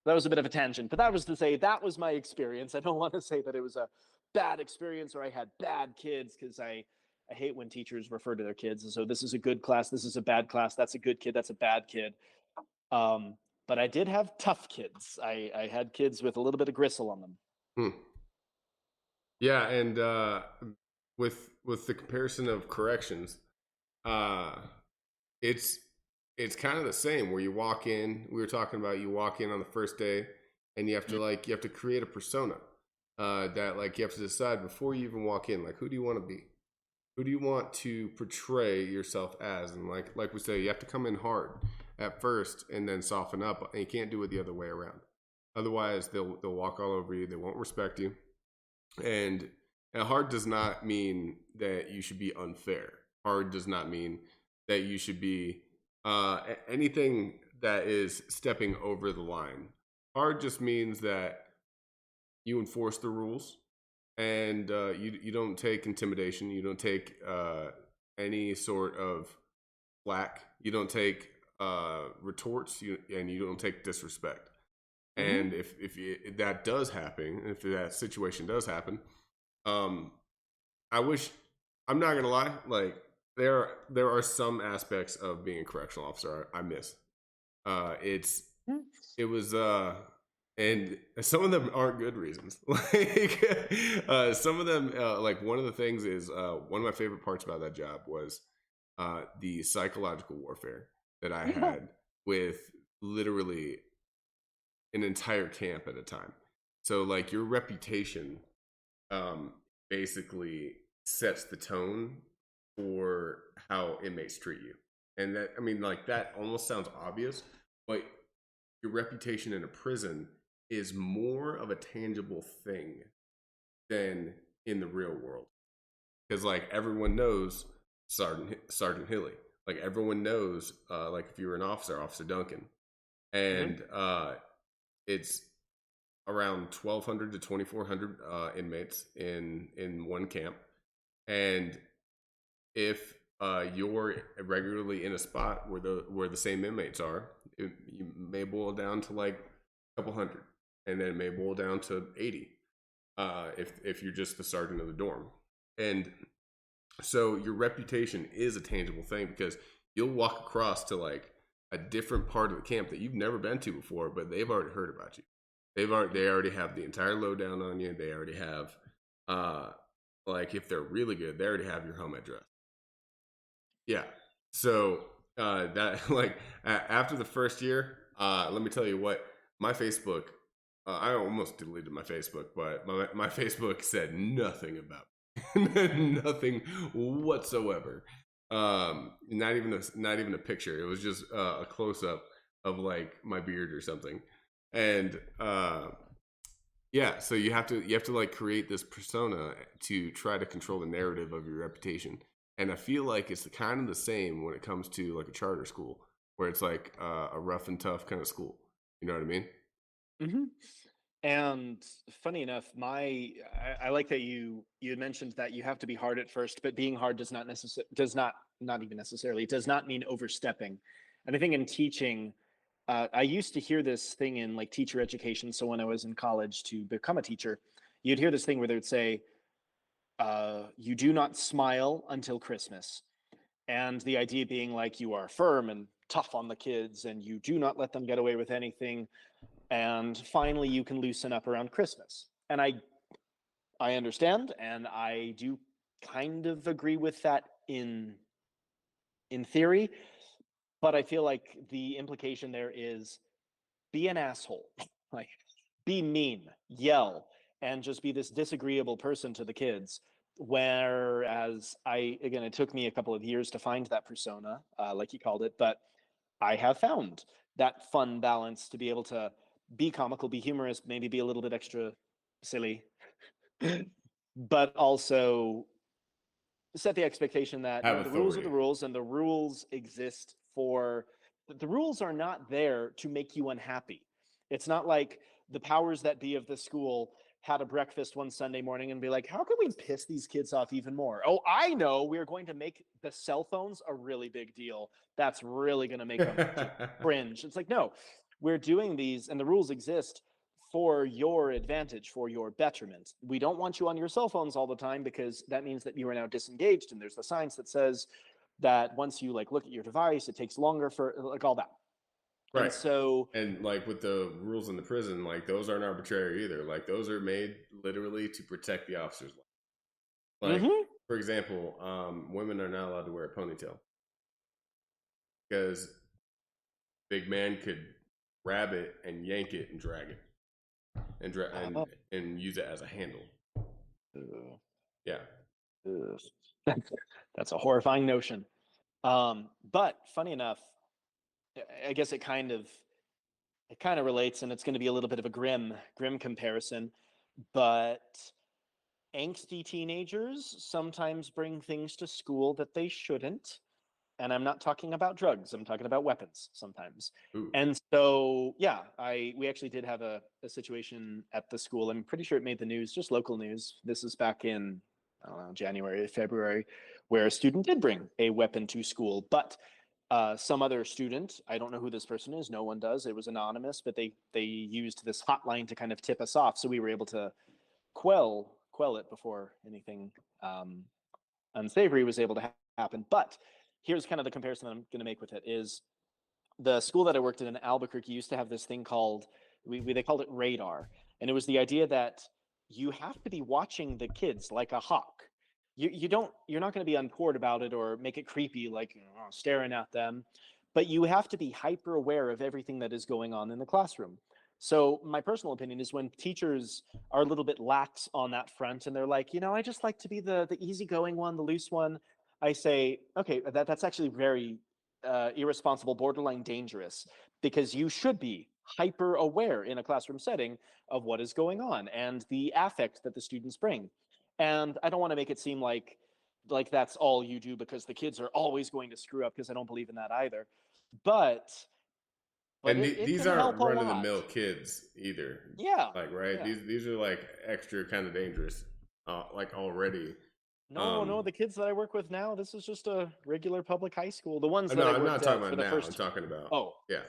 that was a bit of a tangent, but that was to say that was my experience. I don't want to say that it was a bad experience or I had bad kids because I hate when teachers refer to their kids as so this is a good class, this is a bad class, that's a good kid, that's a bad kid. Um, but I did have tough kids. I had kids with a little bit of gristle on them. Hmm. Yeah, and with the comparison of corrections, uh, it's it's kind of the same where you walk in. We were talking about you walk in on the first day, and you have to create a persona that like you have to decide before you even walk in. Like, who do you want to be? Who do you want to portray yourself as? And like we say, you have to come in hard at first and then soften up. And you can't do it the other way around. Otherwise, they'll walk all over you. They won't respect you. And hard does not mean that you should be unfair. Hard does not mean that you should be anything that is stepping over the line. Hard just means that you enforce the rules and you don't take intimidation. You don't take any sort of flack. You don't take retorts, and you don't take disrespect. And if that does happen, if that situation does happen, I wish, I'm not gonna lie, like there are some aspects of being a correctional officer I miss. It's it was and some of them aren't good reasons. Like some of them, like one of the things is one of my favorite parts about that job was the psychological warfare that I had with literally an entire camp at a time. So like your reputation um, basically sets the tone for how inmates treat you. And that, I mean, like that almost sounds obvious, but your reputation in a prison is more of a tangible thing than in the real world. Because like everyone knows Sergeant Hilly, like everyone knows, like if you were an officer, Officer Duncan, and it's around 1,200 to 2,400 inmates in one camp, and if you're regularly in a spot where the same inmates are, you may boil down to like a couple hundred, and then it may boil down to 80 if you're just the sergeant of the dorm. And so your reputation is a tangible thing because you'll walk across to like a different part of the camp that you've never been to before, but they've already heard about you. They already have the entire lowdown on you. They already have like if they're really good, they already have your home address. Yeah. So that like after the first year, let me tell you what my Facebook. I almost deleted my Facebook, but my Facebook said nothing about nothing whatsoever. Not even a picture. It was just a close up of like my beard or something, and yeah. So you have to like create this persona to try to control the narrative of your reputation. And I feel like it's kind of the same when it comes to like a charter school, where it's like a rough and tough kind of school. You know what I mean? Mm-hmm. And funny enough, I like that you had mentioned that you have to be hard at first, but being hard does not even necessarily, it does not mean overstepping. And I think in teaching, I used to hear this thing in like teacher education. So when I was in college to become a teacher, you'd hear this thing where they would say, "You do not smile until Christmas," and the idea being like you are firm and tough on the kids, and you do not let them get away with anything, and finally you can loosen up around Christmas. And I understand, and I do kind of agree with that in theory, but I feel like the implication there is be an asshole, like be mean, yell, and just be this disagreeable person to the kids. Whereas again, it took me a couple of years to find that persona, like you called it, but I have found that fun balance to be able to be comical, be humorous, maybe be a little bit extra silly, but also set the expectation that Have the rules are the authority. rules, and the rules exist for the rules are not there to make you unhappy. It's not like the powers that be of the school had a breakfast one Sunday morning and be like, how can we piss these kids off even more? Oh, I know, we're going to make the cell phones a really big deal. That's really going to make them just cringe. It's like, no, we're doing these, and the rules exist for your advantage, for your betterment. We don't want you on your cell phones all the time because that means that you are now disengaged. And there's the science that says that once you like look at your device, it takes longer for like all that. And Right. so, And like with the rules in the prison, like those aren't arbitrary either. Like those are made literally to protect the officers' life. Like, mm-hmm. for example, women are not allowed to wear a ponytail because big man could grab it and yank it and drag it and and use it as a handle. Uh, Yeah. that's a horrifying notion. But funny enough, I guess it kind of relates, and it's going to be a little bit of a grim comparison. But angsty teenagers sometimes bring things to school that they shouldn't. And I'm not talking about drugs, I'm talking about weapons sometimes. Ooh. And so, yeah, we actually did have a situation at the school. I'm pretty sure it made the news, just local news. This is back in, I don't know, January, February, where a student did bring a weapon to school. But some other student, I don't know who this person is, no one does. It was anonymous, but they used this hotline to kind of tip us off. So we were able to quell it before anything unsavory was able to happen. But here's kind of the comparison that I'm going to make with it is the school that I worked in Albuquerque used to have this thing called they called it radar, and it was the idea that you have to be watching the kids like a hawk. You're not going to be untoward about it or make it creepy like staring at them, but you have to be hyper aware of everything that is going on in the classroom. So my personal opinion is when teachers are a little bit lax on that front and they're like, I just like to be the easygoing one, the loose one. I say, okay, that's actually very irresponsible, borderline dangerous, because you should be hyper aware in a classroom setting of what is going on and the affect that the students bring. And I don't want to make it seem like that's all you do because the kids are always going to screw up, because I don't believe in that either. But And it these can aren't help a run of the lot. mill kids either. Yeah. Like, right? Yeah. These are like extra kind of dangerous, like already. No, the kids that I work with now, this is just a regular public high school. The ones that No, I I'm not worked talking at for about the now. I'm first. talking about, Oh. yeah.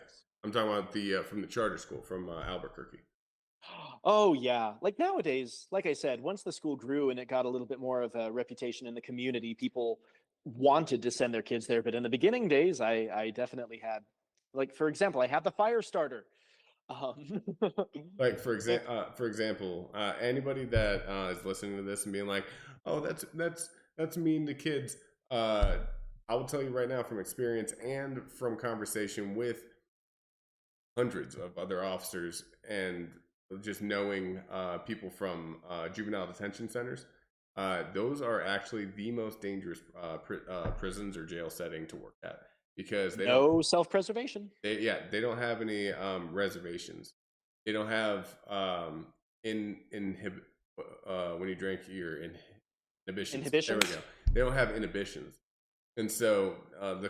I'm talking about the from the charter school from Albuquerque. Oh yeah. Like nowadays, like I said, once the school grew and it got a little bit more of a reputation in the community, people wanted to send their kids there. But in the beginning days, I definitely had, like, for example, I had the fire starter. Um, Like if for example, anybody that is listening to this and being like, "Oh, that's mean to kids." I will tell you right now from experience and from conversation with hundreds of other officers and just knowing people from juvenile detention centers. Those are actually the most dangerous prisons or jail setting to work at because no self-preservation. they don't have any reservations. They don't have when you drink your inhibitions. There we Inhibitions. go. They don't have inhibitions, and so the the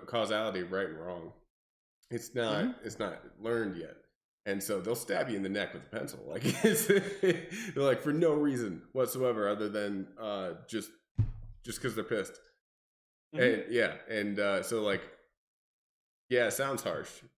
causality of right and wrong, Hmm. it's not learned yet. And so they'll stab you in the neck with a pencil, like they're like for no reason whatsoever, other than just because they're pissed. Hmm. And yeah, and so like yeah, it sounds harsh, And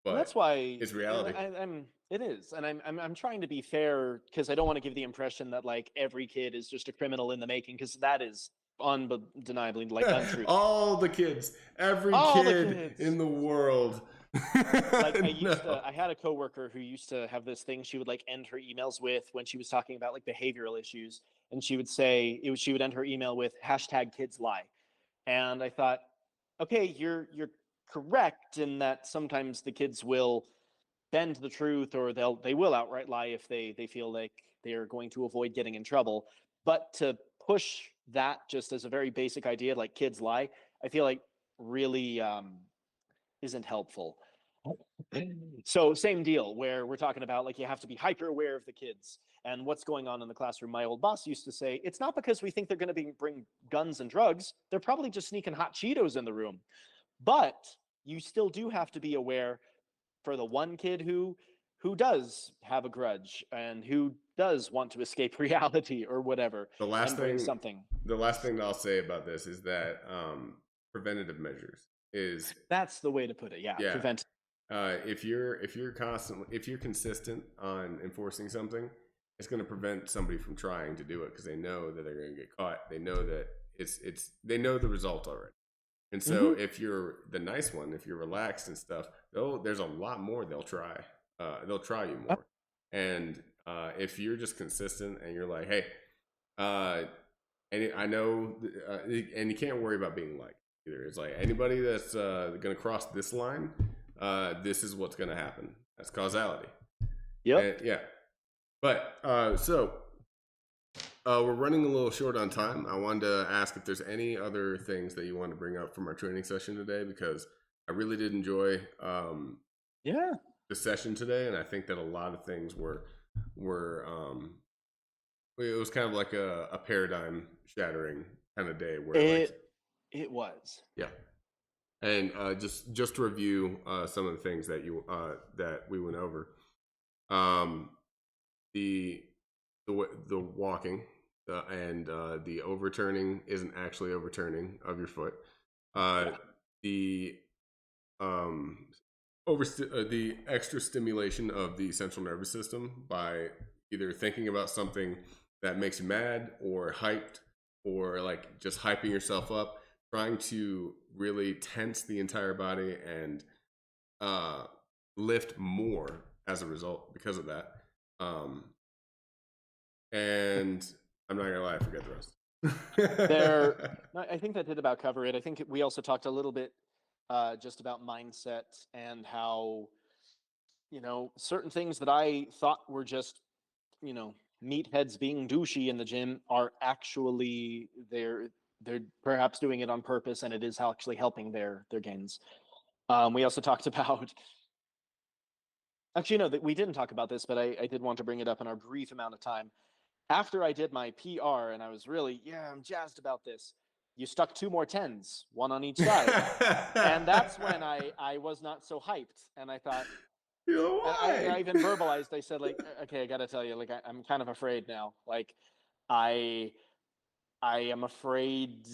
but that's why it's reality. I'm. It is, and I'm trying to be fair because I don't want to give the impression that like every kid is just a criminal in the making, because that is undeniably like untrue. All the kids, every All the kid kids. in the world. Like No. I had a coworker who used to have this thing she would like end her emails with when she was talking about like behavioral issues, and she would say she would end her email with #kids lie. And I thought, okay, you're correct in that sometimes the kids will bend the truth, or they will outright lie if they feel like they are going to avoid getting in trouble. But to push that just as a very basic idea, like kids lie, I feel like really isn't helpful. So same deal where we're talking about like you have to be hyper aware of the kids and what's going on in the classroom. My old boss used to say, it's not because we think they're going to bring guns and drugs. They're probably just sneaking hot Cheetos in the room. But you still do have to be aware for the one kid who does have a grudge and who does want to escape reality or whatever The last and bring thing, something. the last thing that I'll say about this is that preventative measures is That's the way to put it. Yeah, yeah. prevent. If you're consistent on enforcing something, it's going to prevent somebody from trying to do it because they know that they're going to get caught. They know that they know the result already. And so if you're the nice one, if you're relaxed and stuff, there's a lot more they'll try. They'll try you more. And if you're just consistent and you're like, hey, and I know, and you can't worry about being liked either. It's like anybody that's going to cross this line, this is what's going to happen. That's causality. Yep. And, yeah. But so we're running a little short on time. I wanted to ask if there's any other things that you want to bring up from our training session today, because I really did enjoy the session today, and I think that a lot of things were it was kind of like a paradigm shattering kind of day where it was. Yeah. And just to review some of the things that that we went over, the walking and the overturning isn't actually overturning of your foot. The the extra stimulation of the central nervous system by either thinking about something that makes you mad or hyped, or like just hyping yourself up, trying to really tense the entire body and lift more as a result because of that. And I'm not gonna lie, I forget the rest. I think that did about cover it. I think we also talked a little bit just about mindset and how, certain things that I thought were just, meatheads being douchey in the gym are actually they're perhaps doing it on purpose, and it is actually helping their gains. We also talked about, actually no, that we didn't talk about this, but I did want to bring it up in our brief amount of time. After I did my PR and I was really, I'm jazzed about this, you stuck 2 more 10s, one on each side. And that's when I was not so hyped. And I thought, I even verbalized, I said, like, okay, I got to tell you, like, I'm kind of afraid now. Like, I am afraid,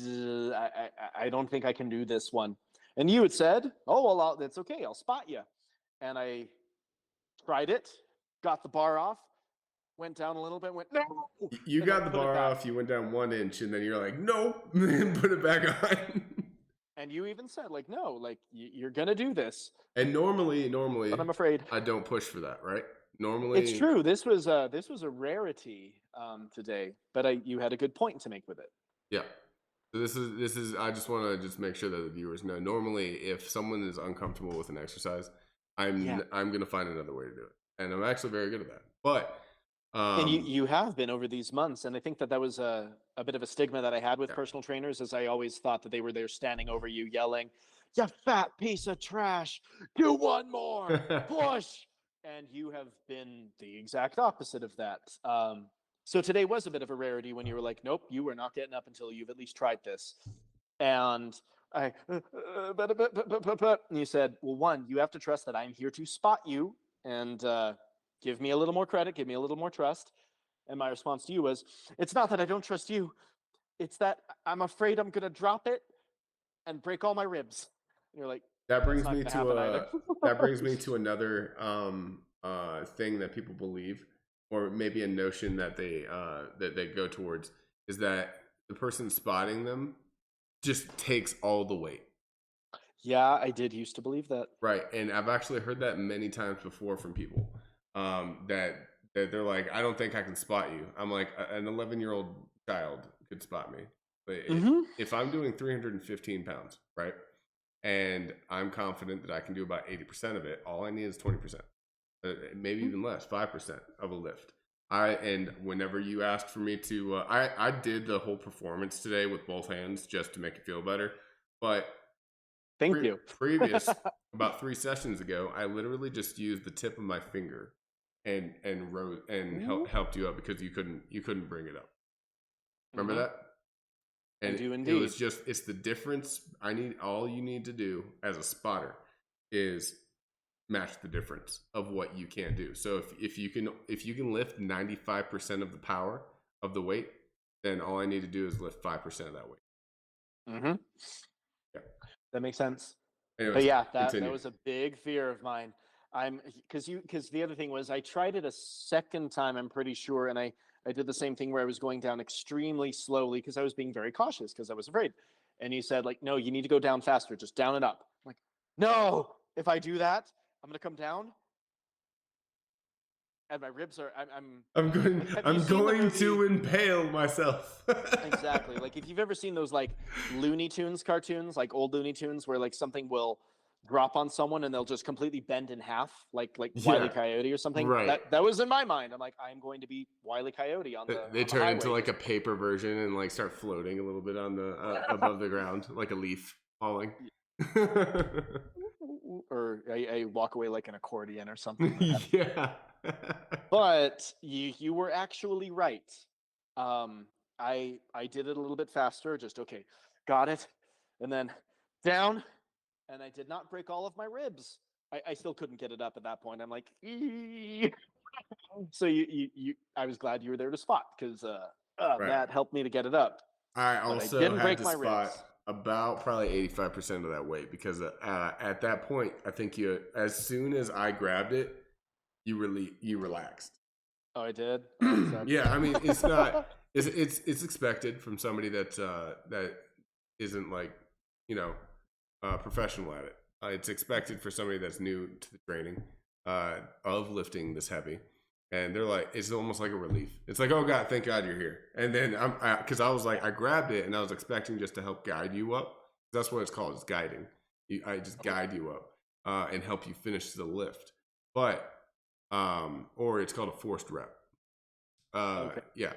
I don't think I can do this one. And you had said, oh, well, that's okay. I'll spot you. And I tried it, got the bar off, went down a little bit, went, no. You got the bar off, you went down 1 inch, and then you're like, nope, put it back on. And you even said, like, no, like, you're going to do this. And normally, but I'm afraid I don't push for that, right? Normally, it's true. This was a rarity today, but you had a good point to make with it. Yeah. So this is. I just want to just make sure that the viewers know. Normally, if someone is uncomfortable with an exercise, I'm going to find another way to do it, and I'm actually very good at that. But and you have been over these months, and I think that was a bit of a stigma that I had with personal trainers, as I always thought that they were there standing over you, yelling, "You fat piece of trash! Do one more, push!" And you have been the exact opposite of that. So today was a bit of a rarity when you were like, "Nope, you are not getting up until you've at least tried this." And and you said, "Well, one, you have to trust that I'm here to spot you, and give me a little more credit, give me a little more trust." And my response to you was, it's not that I don't trust you, it's that I'm afraid I'm going to drop it and break all my ribs. And you're like, that brings me to another thing that people believe, or maybe a notion that they go towards, is that the person spotting them just takes all the weight. Yeah, I did used to believe that. Right. And I've actually heard that many times before from people. That they're like, I don't think I can spot you. I'm like, an 11-year-old child could spot me. But if I'm doing 315 pounds, right, and I'm confident that I can do about 80% of it, all I need is 20%, maybe even less, 5% of a lift. And whenever you asked for me to, I did the whole performance today with both hands just to make it feel better. But Thank you. Previous, about 3 sessions ago, I literally just used the tip of my finger and wrote and helped you up because you couldn't bring it up. Remember that? And I do it was just, it's the difference. All you need to do as a spotter is match the difference of what you can't do. So if you can lift 95% of the power of the weight, then all I need to do is lift 5% of that weight. Yeah. That makes sense. Anyways, but yeah, that was a big fear of mine. Because the other thing was I tried it a second time, I'm pretty sure, and I did the same thing where I was going down extremely slowly because I was being very cautious because I was afraid. And you said, like, no, you need to go down faster, just down and up. I'm like, no, if I do that, I'm gonna come down and my ribs are I'm going to impale myself. Exactly. Like if you've ever seen those like Looney Tunes cartoons, like old Looney Tunes, where like something will drop on someone and they'll just completely bend in half, like Wile E. Coyote or something. Right. That was in my mind. I'm like, I'm going to be Wile E. Coyote on the. They on turn the into like a paper version and like start floating a little bit on the above the ground, like a leaf falling. Or I walk away like an accordion or something. Yeah. But you were actually right. I did it a little bit faster. Just okay, got it, and then down. And I did not break all of my ribs. I still couldn't get it up at that point. I'm like, ee. So I was glad you were there to spot because right. That helped me to get it up. I also didn't had break to my spot ribs. About probably 85% of that weight because at that point, I think as soon as I grabbed it, you relaxed. Oh, I did. Yeah, I mean, it's not. It's expected from somebody that isn't like professional at it. It's expected for somebody that's new to the training of lifting this heavy, and they're like, it's almost like a relief. It's like, oh God, thank God you're here. And then because I was like, I grabbed it and I was expecting just to help guide you up. That's what it's called. It's guiding. I just guide you up and help you finish the lift. But or it's called a forced rep. Yeah.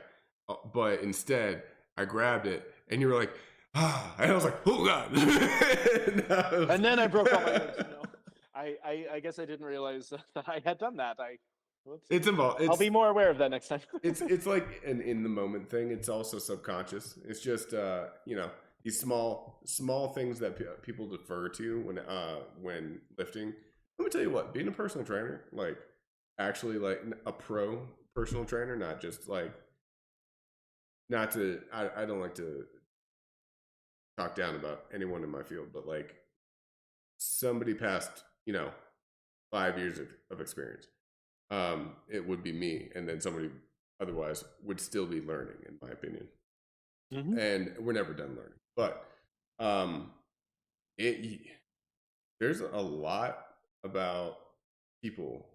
But instead, I grabbed it and you were like. And I was like, oh God. And then I broke all my ribs. I guess I didn't realize that I had done that. It's involved. I'll be more aware of that next time. it's like an in the moment thing. It's also subconscious. It's just these small things that people defer to when lifting. Let me tell you what, being a personal trainer, like actually like a pro personal trainer, not just like I don't like to talk down about anyone in my field, but like somebody past 5 years of experience, it would be me, and then somebody otherwise would still be learning, in my opinion. And we're never done learning, but there's a lot about people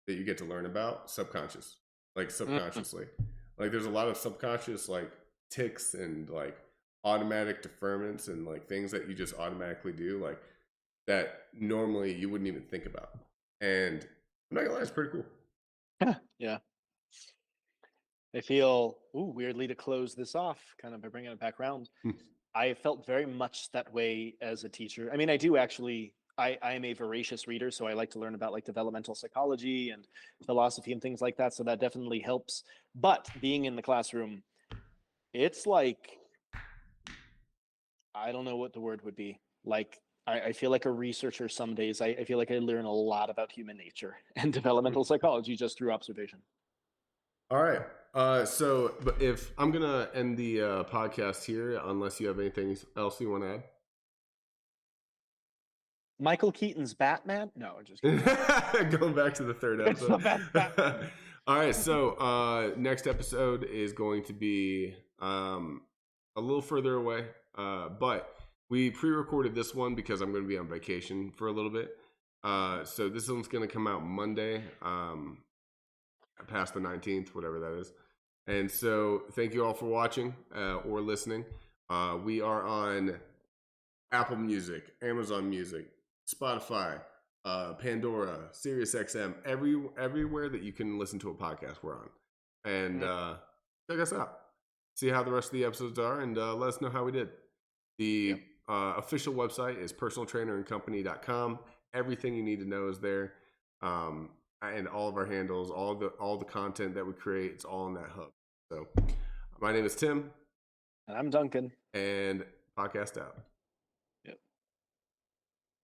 that you get to learn about subconsciously. Like there's a lot of subconscious like tics and like automatic deferments and like things that you just automatically do, like that normally you wouldn't even think about. And I'm not gonna lie, it's pretty cool. Yeah. I feel weirdly to close this off, kind of by bringing it back around. I felt very much that way as a teacher. I mean, I do actually. I am a voracious reader, so I like to learn about like developmental psychology and philosophy and things like that. So that definitely helps. But being in the classroom, it's like, I don't know what the word would be. Like, I feel like a researcher some days. I feel like I learn a lot about human nature and developmental psychology just through observation. All right. But if I'm going to end the podcast here, unless you have anything else you want to add. Michael Keaton's Batman? No, I'm just kidding. Going back to the third episode. All right. So next episode is going to be a little further away. But we pre-recorded this one because I'm going to be on vacation for a little bit. So this one's going to come out Monday, past the 19th, whatever that is. And so thank you all for watching or listening. We are on Apple Music, Amazon Music, Spotify, Pandora, SiriusXM, everywhere that you can listen to a podcast we're on. And check us out. See how the rest of the episodes are and let us know how we did. The official website is personaltrainerandcompany.com. Everything you need to know is there. And all of our handles, all the content that we create, it's all in that hub. So my name is Tim. And I'm Duncan. And podcast out.